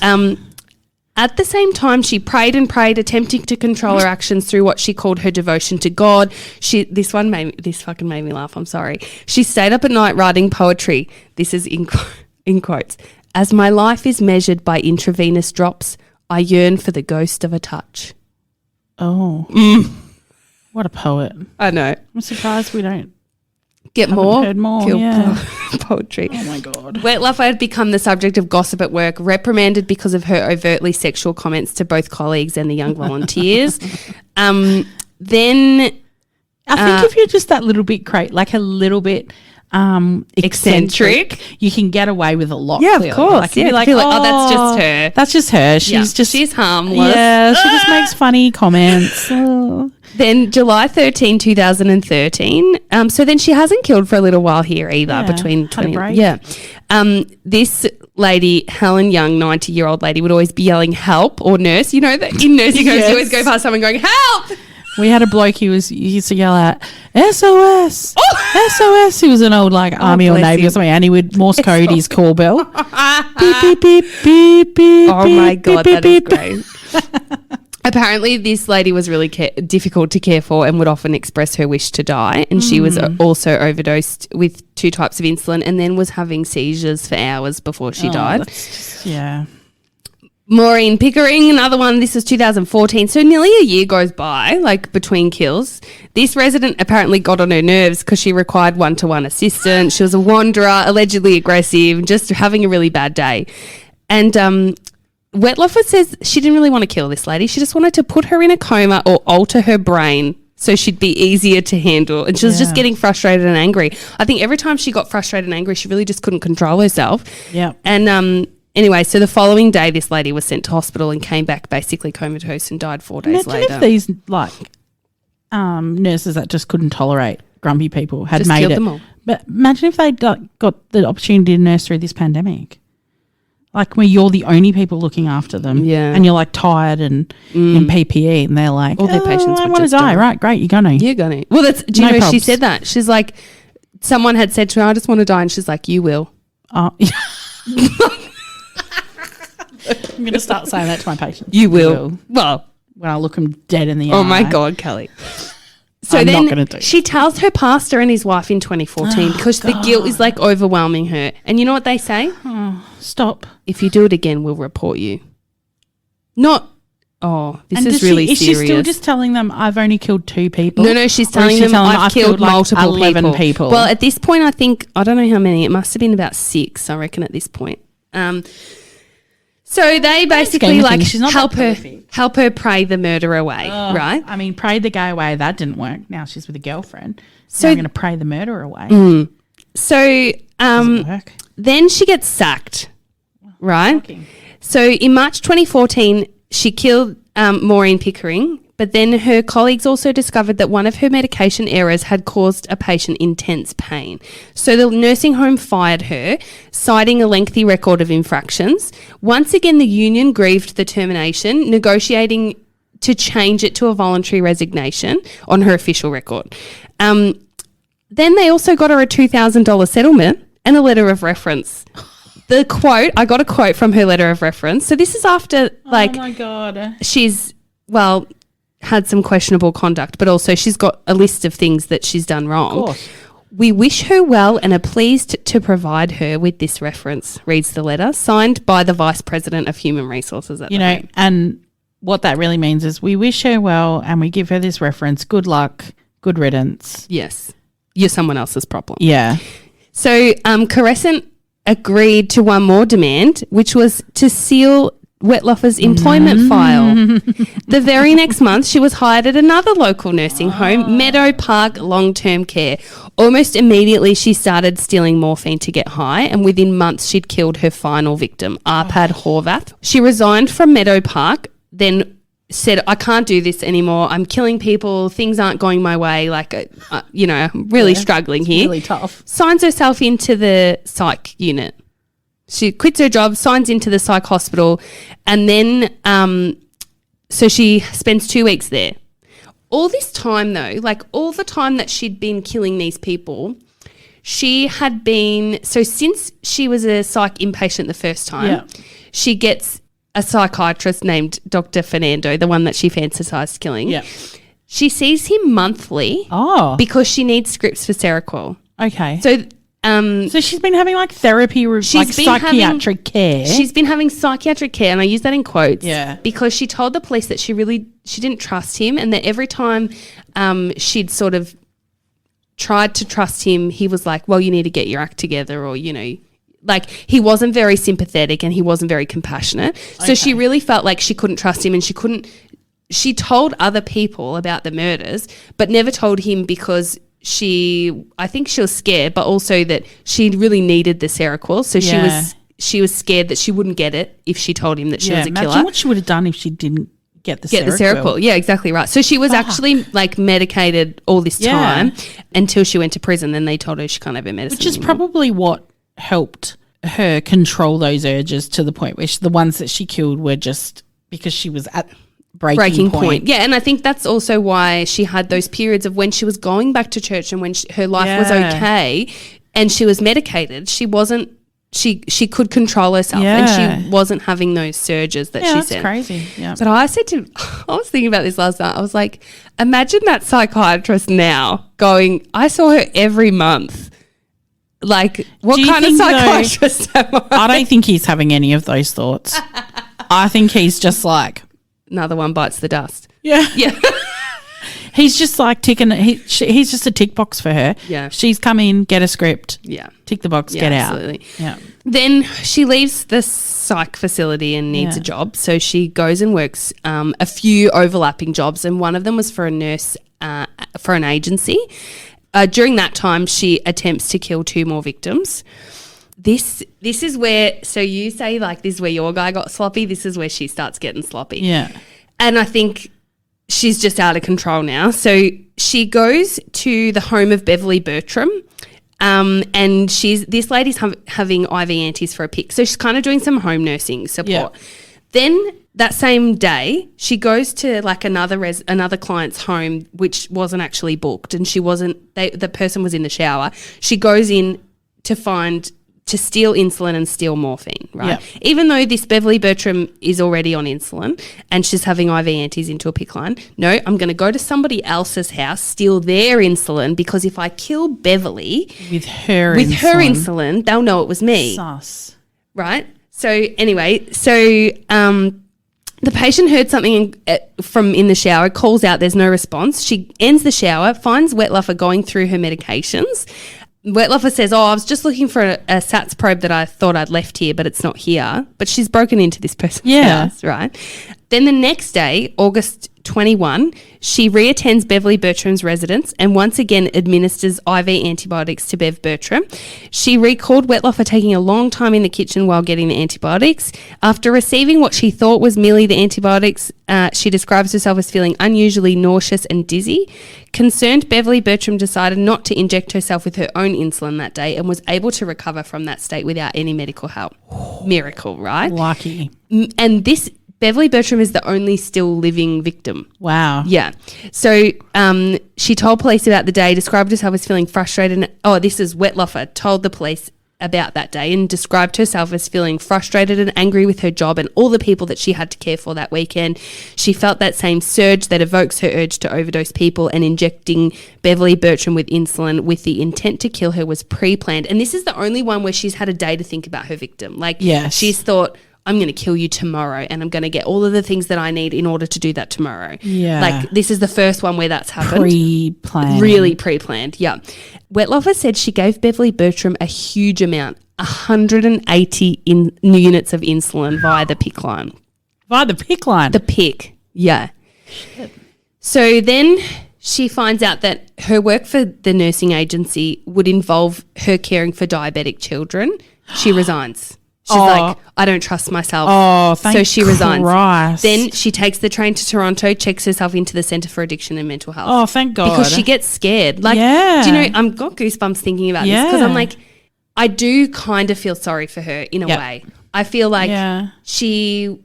At the same time, she prayed and prayed, attempting to control her actions through what she called her devotion to God. This fucking made me laugh. I'm sorry. She stayed up at night writing poetry. This is in quotes. As my life is measured by intravenous drops, I yearn for the ghost of a touch. Oh. What a poet. I know. I'm surprised we don't heard more poetry. Oh my God. Wetloffer had become the subject of gossip at work, reprimanded because of her overtly sexual comments to both colleagues and the young volunteers. Then I think if you're just that little bit like a little bit eccentric, you can get away with a lot. Yeah, clearly. of course. Like, yeah, like, oh, that's just her. That's just her. She's harmless. Yeah, she just makes funny comments. Then July 13, 2013. So then she hasn't killed for a little while here either. Between 20. Yeah. This lady, Helen Young, 90-year-old lady, would always be yelling "help" or "nurse." You know that in nursing homes, you always go past someone going "help." We had a bloke he used to yell at SOS, SOS. He was an old army or navy or something, and he would Morse code his call bell. Beep beep beep beep beep. Oh my God, that is great. Apparently, this lady was really difficult to care for and would often express her wish to die. And she was also overdosed with 2 types of insulin, and then was having seizures for hours before she died. Yeah. Maureen Pickering, another one. This is 2014. So nearly a year goes by, like between kills. This resident apparently got on her nerves because she required one-to-one assistance. She was a wanderer, allegedly aggressive, just having a really bad day. And Wetlofer says she didn't really want to kill this lady. She just wanted to put her in a coma or alter her brain so she'd be easier to handle. And she was just getting frustrated and angry. I think every time she got frustrated and angry, she really just couldn't control herself. Yeah. And anyway, so the following day, this lady was sent to hospital and came back basically comatose and died 4 days later. Imagine if these nurses that just couldn't tolerate grumpy people had Just made killed it. them all. But imagine if they got the opportunity to nurse through this pandemic. Like where you're the only people looking after them. Yeah. And you're like tired and in PPE and they're like, All their patients I would want to just die. die. Right, great, you're going to. You're going to. Well, do you No know, she probs. said that. She's like, someone had said to her, I just want to die. And she's like, you will. Oh. I'm going to start saying that to my patients. You will. Well, when I look them dead in the eye. oh my God, Kelly. So I'm then not gonna do it. she tells her pastor and his wife in 2014 because the guilt is like overwhelming her. And you know what they say? Stop. If you do it again, we'll report you. Not, this is really is serious. she still just telling them I've only killed 2 people? No, she's Or is telling she them I've killed like multiple 11 people. Well, at this point, I think, I don't know how many. It must have been about 6, I reckon, at this point. So they basically of like things, she's not help that her perfect. help her pray the murder away, right? I mean, prayed the guy away. That didn't work. Now she's with a girlfriend. So So- I'm going to pray the murder away. So Doesn't work. then she gets sacked, right? Shocking. So in March 2014, she killed Maureen Pickering, but then her colleagues also discovered that one of her medication errors had caused a patient intense pain. So the nursing home fired her, citing a lengthy record of infractions. Once again, the union grieved the termination, negotiating to change it to a voluntary resignation on her official record. Then they also got her a $2,000 settlement and a letter of reference. The quote, I got a quote from her letter of reference. So this is after, like, oh my God. she's, well, had some questionable conduct, but also she's got a list of things that she's done wrong. Of course. We wish her well and are pleased to provide her with this reference, reads the letter, signed by the Vice President of Human Resources at You the know, home. and what that really means is we wish her well and we give her this reference. Good luck. Good riddance. Yes. You're someone else's problem. Yeah. So Crescent agreed to one more demand, which was to seal Wetlofer's employment file. The very next month, she was hired at another local nursing home, Meadow Park Long-Term Care. Almost immediately, she started stealing morphine to get high, and within months, she'd killed her final victim, Arpad Horvath. She resigned from Meadow Park, then said, I can't do this anymore. I'm killing people. Things aren't going my way. Like, I'm really struggling here. Really tough. Signs herself into the psych unit. She quits her job, signs into the psych hospital, and then so she spends 2 weeks there. All this time, though, like all the time that she'd been killing these people, she had been, so since she was a psych inpatient the first time, she gets a psychiatrist named Dr. Fernando, the one that she fantasized killing. Yeah. She sees him monthly Oh. because she needs scripts for Seroquel. Okay. So she's been having like therapy, like been psychiatric care. she's been having psychiatric care, and I use that in quotes, because she told the police that she didn't trust him, and that every time she'd sort of tried to trust him, he was like, well, you need to get your act together, or, like he wasn't very sympathetic and he wasn't very compassionate. So she really felt like she couldn't trust him, and she told other people about the murders, but never told him because I think she was scared, but also that she really needed the Seroquel. So she was scared that she wouldn't get it if she told him that she was a killer. Imagine what she would have done if she didn't get the Get the Seroquel. Yeah, exactly right. So she was actually like medicated all this time until she went to prison. Then they told her she can't have her medicine. Which is anymore. probably what helped her control those urges to the point where the ones that she killed were just because she was at breaking point. Yeah, and I think that's also why she had those periods of when she was going back to church and when her life was okay and she was medicated. She wasn't. She could control herself and she wasn't having those surges that she that's said. crazy. Yeah. But I was thinking about this last night. I was like, imagine that psychiatrist now going, I saw her every month. Like, what kind of psychiatrist am I? I don't think he's having any of those thoughts. I think he's just like, Another one bites the dust. yeah. Yeah. He's just like ticking. He's just a tick box for her. Yeah. She's come in, get a script. Yeah. Tick the box, get out. Absolutely. Yeah. Then she leaves the psych facility and needs a job. So she goes and works a few overlapping jobs, and one of them was for a nurse for an agency. During that time, she attempts to kill 2 more victims. This is where, so you say like this is where your guy got sloppy. This is where she starts getting sloppy. Yeah. And I think she's just out of control now. So she goes to the home of Beverly Bertram. And this lady's having IV antis for a pick. So she's kind of doing some home nursing support. Yeah. Then that same day, she goes to like another client's home, which wasn't actually booked, and the person was in the shower. She goes in to steal insulin and steal morphine, right? Yeah. Even though this Beverly Bertram is already on insulin and she's having IV antis into a pick line, no, I'm going to go to somebody else's house, steal their insulin, because if I kill Beverly with her insulin, they'll know it was me. Sus. Right? So anyway, the patient heard something from in the shower, calls out, there's no response. She ends the shower, finds Wetluffer going through her medications. Wetluffer says, I was just looking for a SATS probe that I thought I'd left here, but it's not here. But she's broken into this person's house, right? Then the next day, August 21, she reattends Beverly Bertram's residence and once again administers IV antibiotics to Bev Bertram. She recalled Wetluffer taking a long time in the kitchen while getting the antibiotics. After receiving what she thought was merely the antibiotics, she describes herself as feeling unusually nauseous and dizzy. Concerned, Beverly Bertram decided not to inject herself with her own insulin that day and was able to recover from that state without any medical help. Miracle, right? Lucky. And this Beverly Bertram is the only still living victim. Wow. Yeah. So she told police about the day, described herself as feeling frustrated. This is Wetluffer told the police about that day and described herself as feeling frustrated and angry with her job and all the people that she had to care for that weekend. She felt that same surge that evokes her urge to overdose people, and injecting Beverly Bertram with insulin with the intent to kill her was pre-planned. And this is the only one where she's had a day to think about her victim. Like, she's thought, I'm going to kill you tomorrow and I'm going to get all of the things that I need in order to do that tomorrow. Yeah. Like, this is the first one where that's happened. Pre-planned. Really pre-planned, yeah. Wetluffer said she gave Beverly Bertram a huge amount, 180 units of insulin via the pick line. Via the pick line? The pick, yeah. Shit. So then she finds out that her work for the nursing agency would involve her caring for diabetic children. She resigns. She's like, I don't trust myself. Oh, thank So she resigns. Christ. Then she takes the train to Toronto, checks herself into the Centre for Addiction and Mental Health. Oh, thank God. Because she gets scared. Like, do you know, I've got goosebumps thinking about this because I'm like, I do kind of feel sorry for her in a way. I feel like she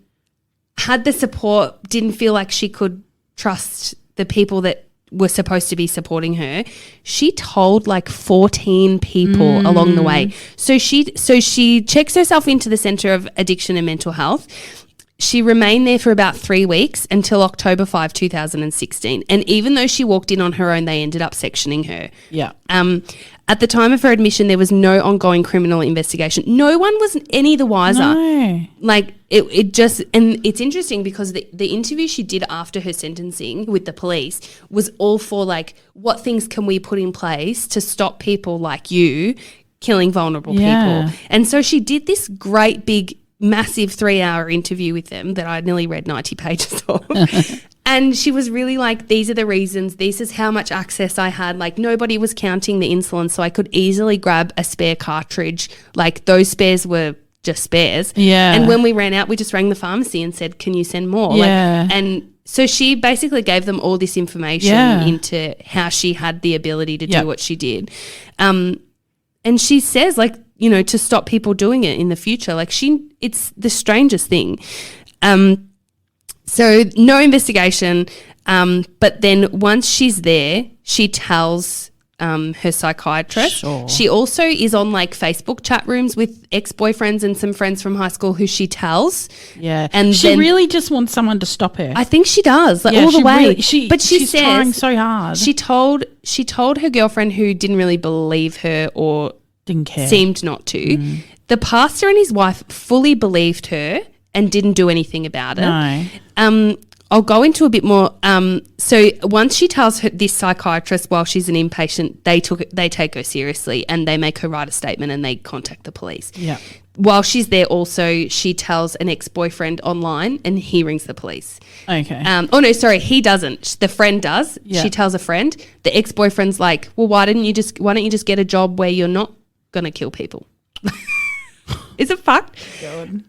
had the support, didn't feel like she could trust the people that were supposed to be supporting her. She told like 14 people along the way. So she checks herself into the Centre of Addiction and Mental Health. She remained there for about 3 weeks until October 5, 2016. And even though she walked in on her own, they ended up sectioning her. Yeah. At the time of her admission, there was no ongoing criminal investigation. No one was any the wiser. No. Like, it just, and it's interesting because the interview she did after her sentencing with the police was all for like, what things can we put in place to stop people like you killing vulnerable people? And so she did this great big massive 3-hour interview with them that I nearly read 90 pages of. And she was really like, these are the reasons, this is how much access I had. Like, nobody was counting the insulin, so I could easily grab a spare cartridge. Like, those spares were just spares. Yeah. And when we ran out, we just rang the pharmacy and said, can you send more? Yeah. Like, and so she basically gave them all this information into how she had the ability to do what she did. And she says, like, you know, to stop people doing it in the future. Like, it's the strangest thing. So no investigation, but then once she's there, she tells her psychiatrist. Sure. She also is on like Facebook chat rooms with ex-boyfriends and some friends from high school who she tells. Yeah. And she really just wants someone to stop her. I think she does, like all the way. Really, but she's says, trying so hard. She told her girlfriend, who didn't really believe her or didn't care, seemed not to. The pastor and his wife fully believed her and didn't do anything about it. No. I'll go into a bit more. So once she tells this psychiatrist while she's an inpatient, they take her seriously and they make her write a statement and they contact the police. Yeah. While she's there also, she tells an ex-boyfriend online and he rings the police. Okay. Oh, no, sorry, he doesn't. The friend does. Yeah. She tells a friend. The ex-boyfriend's like, well, why don't you just get a job where you're not going to kill people? Is it fucked? God.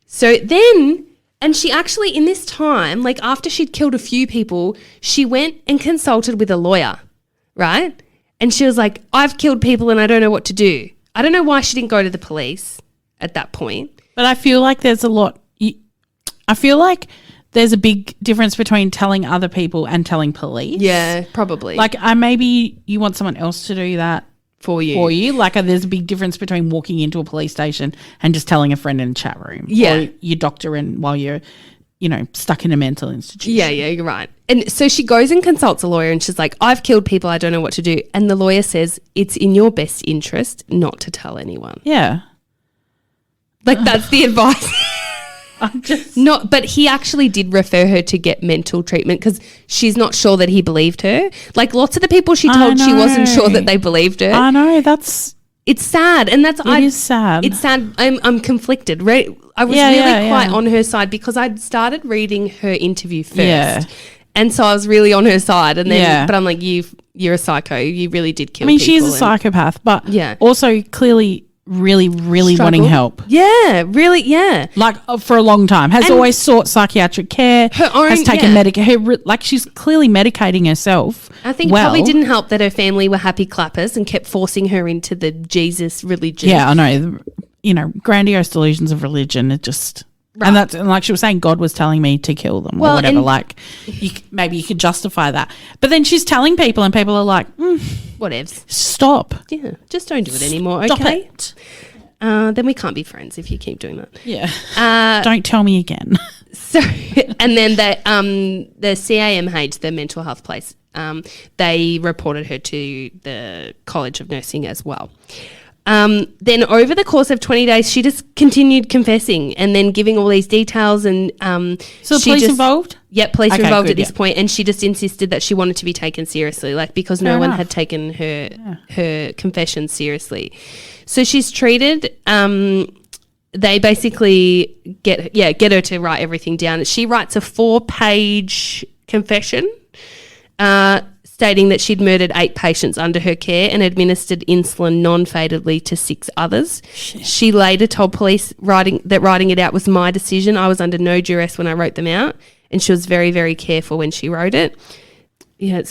So then, and she actually, in this time, like after she'd killed a few people, she went and consulted with a lawyer, right? And she was like, I've killed people and I don't know what to do. I don't know why she didn't go to the police at that point. But I feel like there's a lot. I feel like there's a big difference between telling other people and telling police. Yeah, probably. Like maybe you want someone else to do that for you. Like there's a big difference between walking into a police station and just telling a friend in a chat room. Yeah. Or your doctor while you're, stuck in a mental institution. Yeah, you're right. And so she goes and consults a lawyer and she's like, I've killed people, I don't know what to do. And the lawyer says, it's in your best interest not to tell anyone. Yeah. Like that's the advice. But he actually did refer her to get mental treatment because she's not sure that he believed her. Like lots of the people she told, she wasn't sure that they believed her. I know, it's sad, and it is sad. It's sad. I'm conflicted. I was really quite on her side because I'd started reading her interview first, and so I was really on her side. And then, but I'm like, you're a psycho. You really did kill. She is a psychopath, but also clearly really, really wanting help. Yeah, really, yeah. Like for a long time, has always sought psychiatric care. Her own, has taken like she's clearly medicating herself. I think it probably didn't help that her family were happy clappers and kept forcing her into the Jesus religion. Yeah, I know. Grandiose delusions of religion. It just and like she was saying, God was telling me to kill them or whatever. Like maybe you could justify that, but then she's telling people, and people are like, whatevs. Stop. Yeah, just don't do it anymore. Stop okay. It. Then we can't be friends if you keep doing that. Yeah. Don't tell me again. So, and then the CAMH, the mental health place, they reported her to the College of Nursing as well. Then over the course of 20 days, she just continued confessing and then giving all these details. And so the police involved? Yep, police were involved at this point, and she just insisted that she wanted to be taken seriously, like because no one had taken her confession seriously. So she's treated. They basically get her to write everything down. She writes a 4-page confession. Stating that she'd murdered 8 patients under her care and administered insulin non-fatally to 6 others. Shit. She later told police writing it out was my decision. I was under no duress when I wrote them out, and she was very, very careful when she wrote it. Yeah,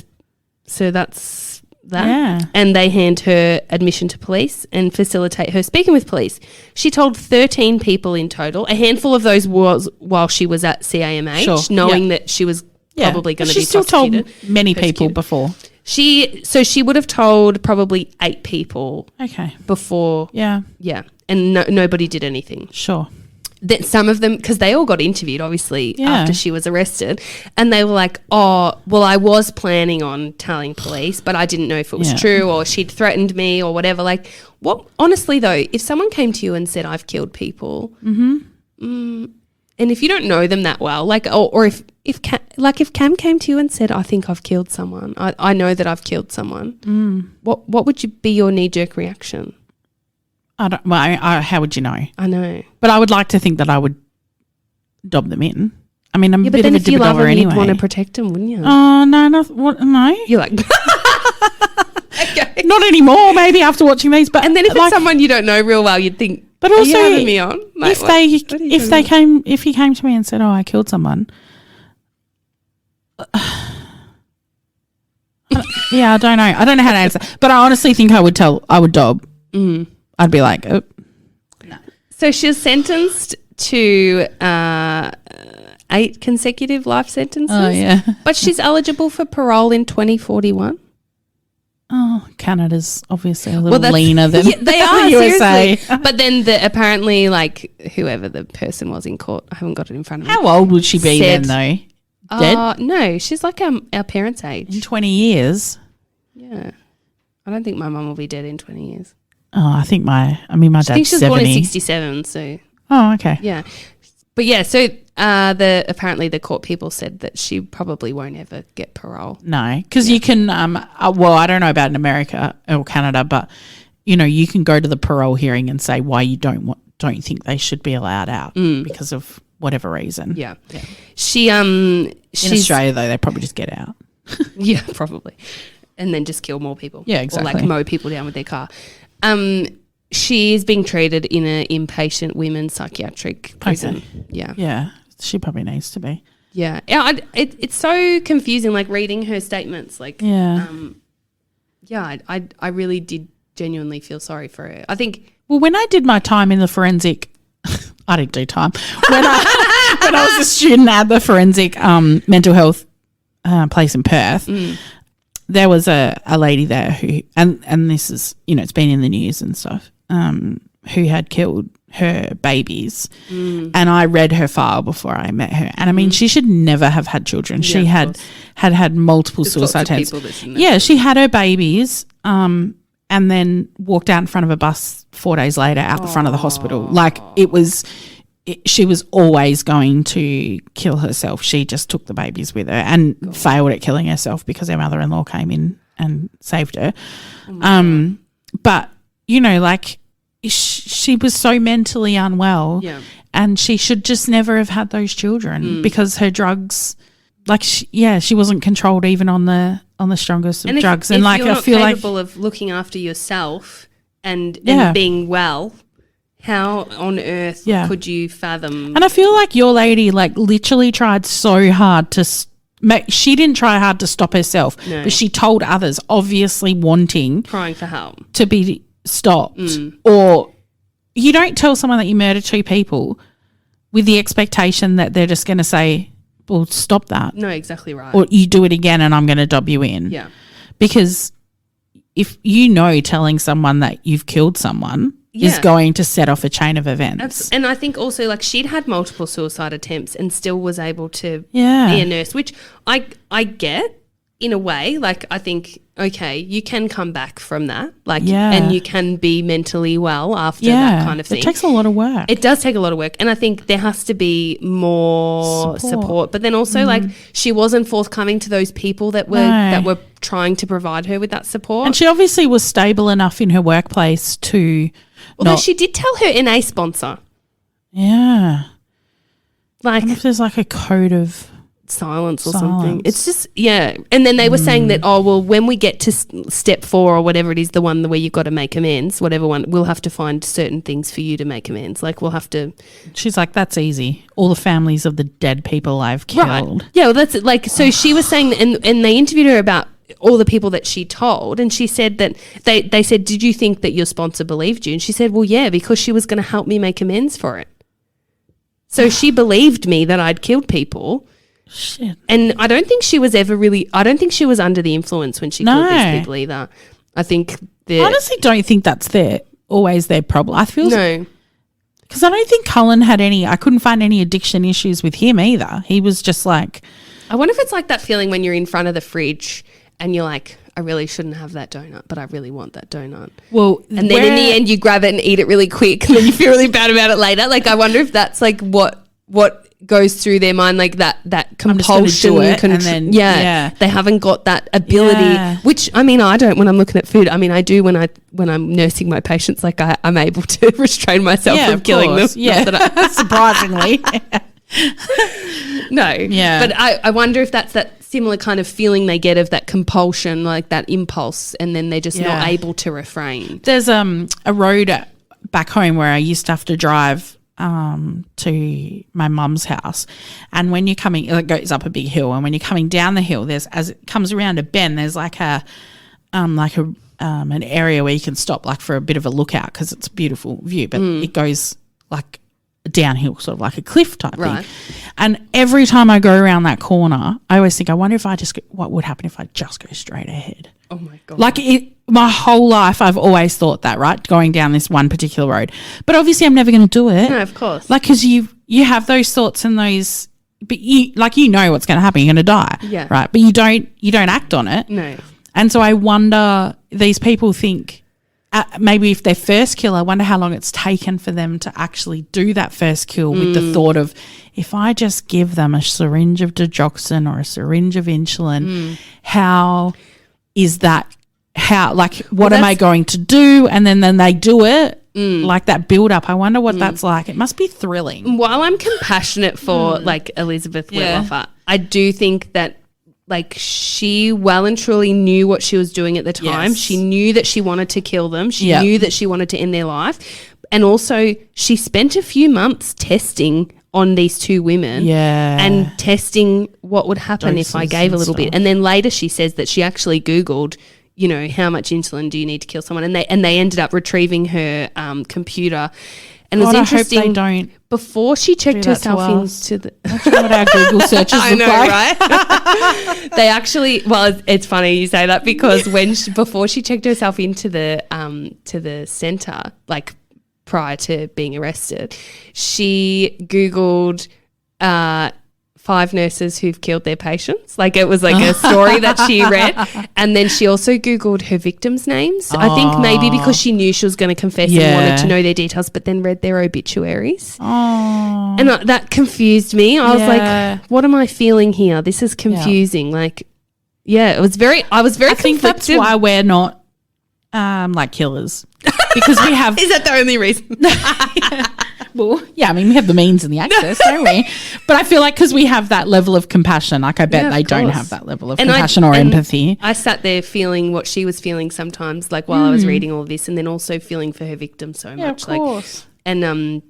so that's that. Yeah. And they hand her admission to police and facilitate her speaking with police. She told 13 people in total. A handful of those was while she was at CAMH, knowing that she was probably going to be prosecuted. She still told many people before. She would have told probably 8 people. Okay. Before. Yeah. Yeah. And nobody did anything. Sure. Then some of them, because they all got interviewed, obviously, after she was arrested, and they were like, oh, well, I was planning on telling police, but I didn't know if it was true, or she'd threatened me or whatever. Like, what? Honestly, though, if someone came to you and said, I've killed people, and if you don't know them that well, like, or if Cam came to you and said, I think I've killed someone, I know that I've killed someone, what would be your knee-jerk reaction? I don't. Well, how would you know? I know, but I would like to think that I would dob them in. I mean, I'm a bit of a dibber-dobber anyway. But then if you love them, you'd want to protect them, wouldn't you? Oh no, no. You're like, okay, not anymore. Maybe after watching these, but and then if it's someone you don't know real well, you'd think. But also, are you having me on? Like, if he came to me and said, "Oh, I killed someone," yeah, I don't know. I don't know how to answer. But I honestly think I would dob. I'd be like, oh. No. So she was sentenced to 8 consecutive life sentences. Oh, yeah. But she's eligible for parole in 2041. Oh, Canada's obviously a little leaner than they are, the USA. Seriously. But then apparently, like, whoever the person was in court, I haven't got it in front of me. How old would she be then, though? Dead? No, she's like our parents' age. In 20 years? Yeah. I don't think my mum will be dead in 20 years. Oh, I think my dad's 70. I think she was born in 67, so. Oh, okay. Yeah. But yeah, so Apparently the court people said that she probably won't ever get parole. No, because you can. Well, I don't know about in America or Canada, but you can go to the parole hearing and say why you don't think they should be allowed out because of whatever reason. Yeah. In Australia though, they probably just get out. Yeah, probably, and then just kill more people. Yeah, exactly. Or like mow people down with their car. She is being treated in an inpatient women's psychiatric prison. Okay. Yeah. Yeah, she probably needs to be. Yeah. It's so confusing, like reading her statements. Like, Yeah. I really did genuinely feel sorry for her. I think. Well, when I did my time in the forensic, I didn't do time. When I was a student at the forensic mental health place in Perth, there was a lady there who, and this is, it's been in the news and stuff, who had killed her babies. And I read her file before I met her. And I mean, she should never have had children. She had multiple suicide attempts. Yeah, she had her babies and then walked out in front of a bus 4 days later out the front of the hospital. Like she was always going to kill herself. She just took the babies with her and failed at killing herself because her mother-in-law came in and saved her. But, she was so mentally unwell and she should just never have had those children because her drugs, she wasn't controlled even on the strongest of drugs. And if you're I not feel capable of looking after yourself and being well, how on earth could you fathom? And I feel like your lady literally tried so hard to she didn't try hard to stop herself, but she told others, obviously wanting, crying for help, to be stopped. Or you don't tell someone that you murdered 2 people with the expectation that they're just going to say, well, stop that. No, exactly right. Or you do it again and I'm going to dob you in. Yeah. Because if telling someone that you've killed someone is going to set off a chain of events. And I think also she'd had multiple suicide attempts and still was able to be Yeah. a nurse, which I get in a way. I think, okay, you can come back from that, and you can be mentally well after that kind of thing. It takes a lot of work. It does take a lot of work, and I think there has to be more support. But then also, she wasn't forthcoming to those people that were trying to provide her with that support. And she obviously was stable enough in her workplace to. Although she did tell her NA sponsor. Yeah. I wonder if there's a code of silence or something. It's just, and then they were saying that, when we get to step 4 or whatever it is, the one where you've got to make amends, whatever one, we'll have to find certain things for you to make amends. We'll have to. She's like, that's easy. All the families of the dead people I've killed. Right. Yeah, well, that's it. So she was saying, and they interviewed her about all the people that she told, and she said that they said, did you think that your sponsor believed you? And she said, well, yeah, because she was going to help me make amends for it. So she believed me that I'd killed people. Shit. And I don't think she was I don't think she was under the influence when she killed these people either. I think I honestly don't think that's always their problem. I feel no. Because I don't think Cullen had I couldn't find any addiction issues with him either. He was just I wonder if it's like that feeling when you're in front of the fridge and you're like, I really shouldn't have that donut, but I really want that donut. Well, and then in the end you grab it and eat it really quick and then you feel really bad about it later. I wonder if that's what goes through their mind, that compulsion. And then, they haven't got that ability, which I don't when I'm looking at food. I do when I'm nursing my patients, I'm able to restrain myself from killing them. Yeah, surprisingly. No. Yeah. But I wonder if that's that similar kind of feeling they get of that compulsion, that impulse, and then they're just not able to refrain. There's a road back home where I used to have to drive to my mum's house, and when you're coming, it goes up a big hill, and when you're coming down the hill, as it comes around a bend, there's an area where you can stop for a bit of a lookout because it's a beautiful view, but it goes downhill, sort of like a cliff type thing. And every time I go around that corner, I always think, I wonder if what would happen if I just go straight ahead. Oh my God. My whole life I've always thought that, right, going down this one particular road. But obviously I'm never going to do it. No, of course. Because you have those thoughts and those, but you know what's going to happen. You're going to die. Yeah. Right. But you don't act on it. No. And so I wonder, these people think, maybe if their first kill, I wonder how long it's taken for them to actually do that first kill with the thought of, if I just give them a syringe of digoxin or a syringe of insulin, how is that, what am I going to do? And then they do it, like that build up. I wonder what that's like. It must be thrilling. While I'm compassionate for Elizabeth Whitlofer, I do think that she well and truly knew what she was doing at the time. Yes. She knew that she wanted to kill them. She knew that she wanted to end their life. And also she spent a few months testing on these two women and testing what would happen Doses if I gave a little and bit. And then later she says that she actually Googled, how much insulin do you need to kill someone? And they ended up retrieving her computer. And it was interesting. I hope they don't. Before she checked herself into the... That's what our Google searches look like. Right? They actually... Well, it's funny you say that because before she checked herself into the to the centre, prior to being arrested, she Googled 5 nurses who've killed their patients. It was a story that she read. And then she also Googled her victims' names. I think maybe because she knew she was going to confess and wanted to know their details, but then read their obituaries. Oh. And that confused me. I was like, what am I feeling here? This is confusing. It was very, I was very conflicted. I think that's why we're not killers. Because we have... Is that the only reason? Well, yeah, we have the means and the access, don't we? But I feel like because we have that level of compassion, I bet they don't have that level of compassion or empathy. I sat there feeling what she was feeling sometimes, while I was reading all of this, and then also feeling for her victim so much. Of course. Especially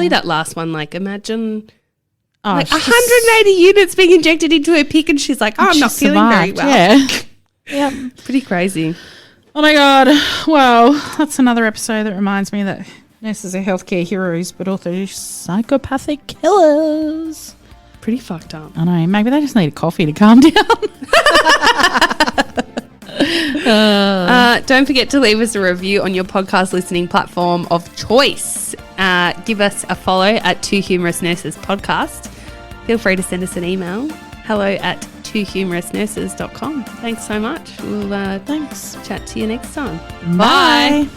that last one, imagine... 180 units being injected into her pick, and she's like, I'm not feeling very well. Yeah. Pretty crazy. Oh, my God. Well, that's another episode that reminds me that nurses are healthcare heroes, but also psychopathic killers. Pretty fucked up. I know. Maybe they just need a coffee to calm down. Don't forget to leave us a review on your podcast listening platform of choice. Give us a follow at Two Humorous Nurses Podcast. Feel free to send us an email. hello@twohumorousnurses.com. Thanks so much. We'll chat to you next time. Bye.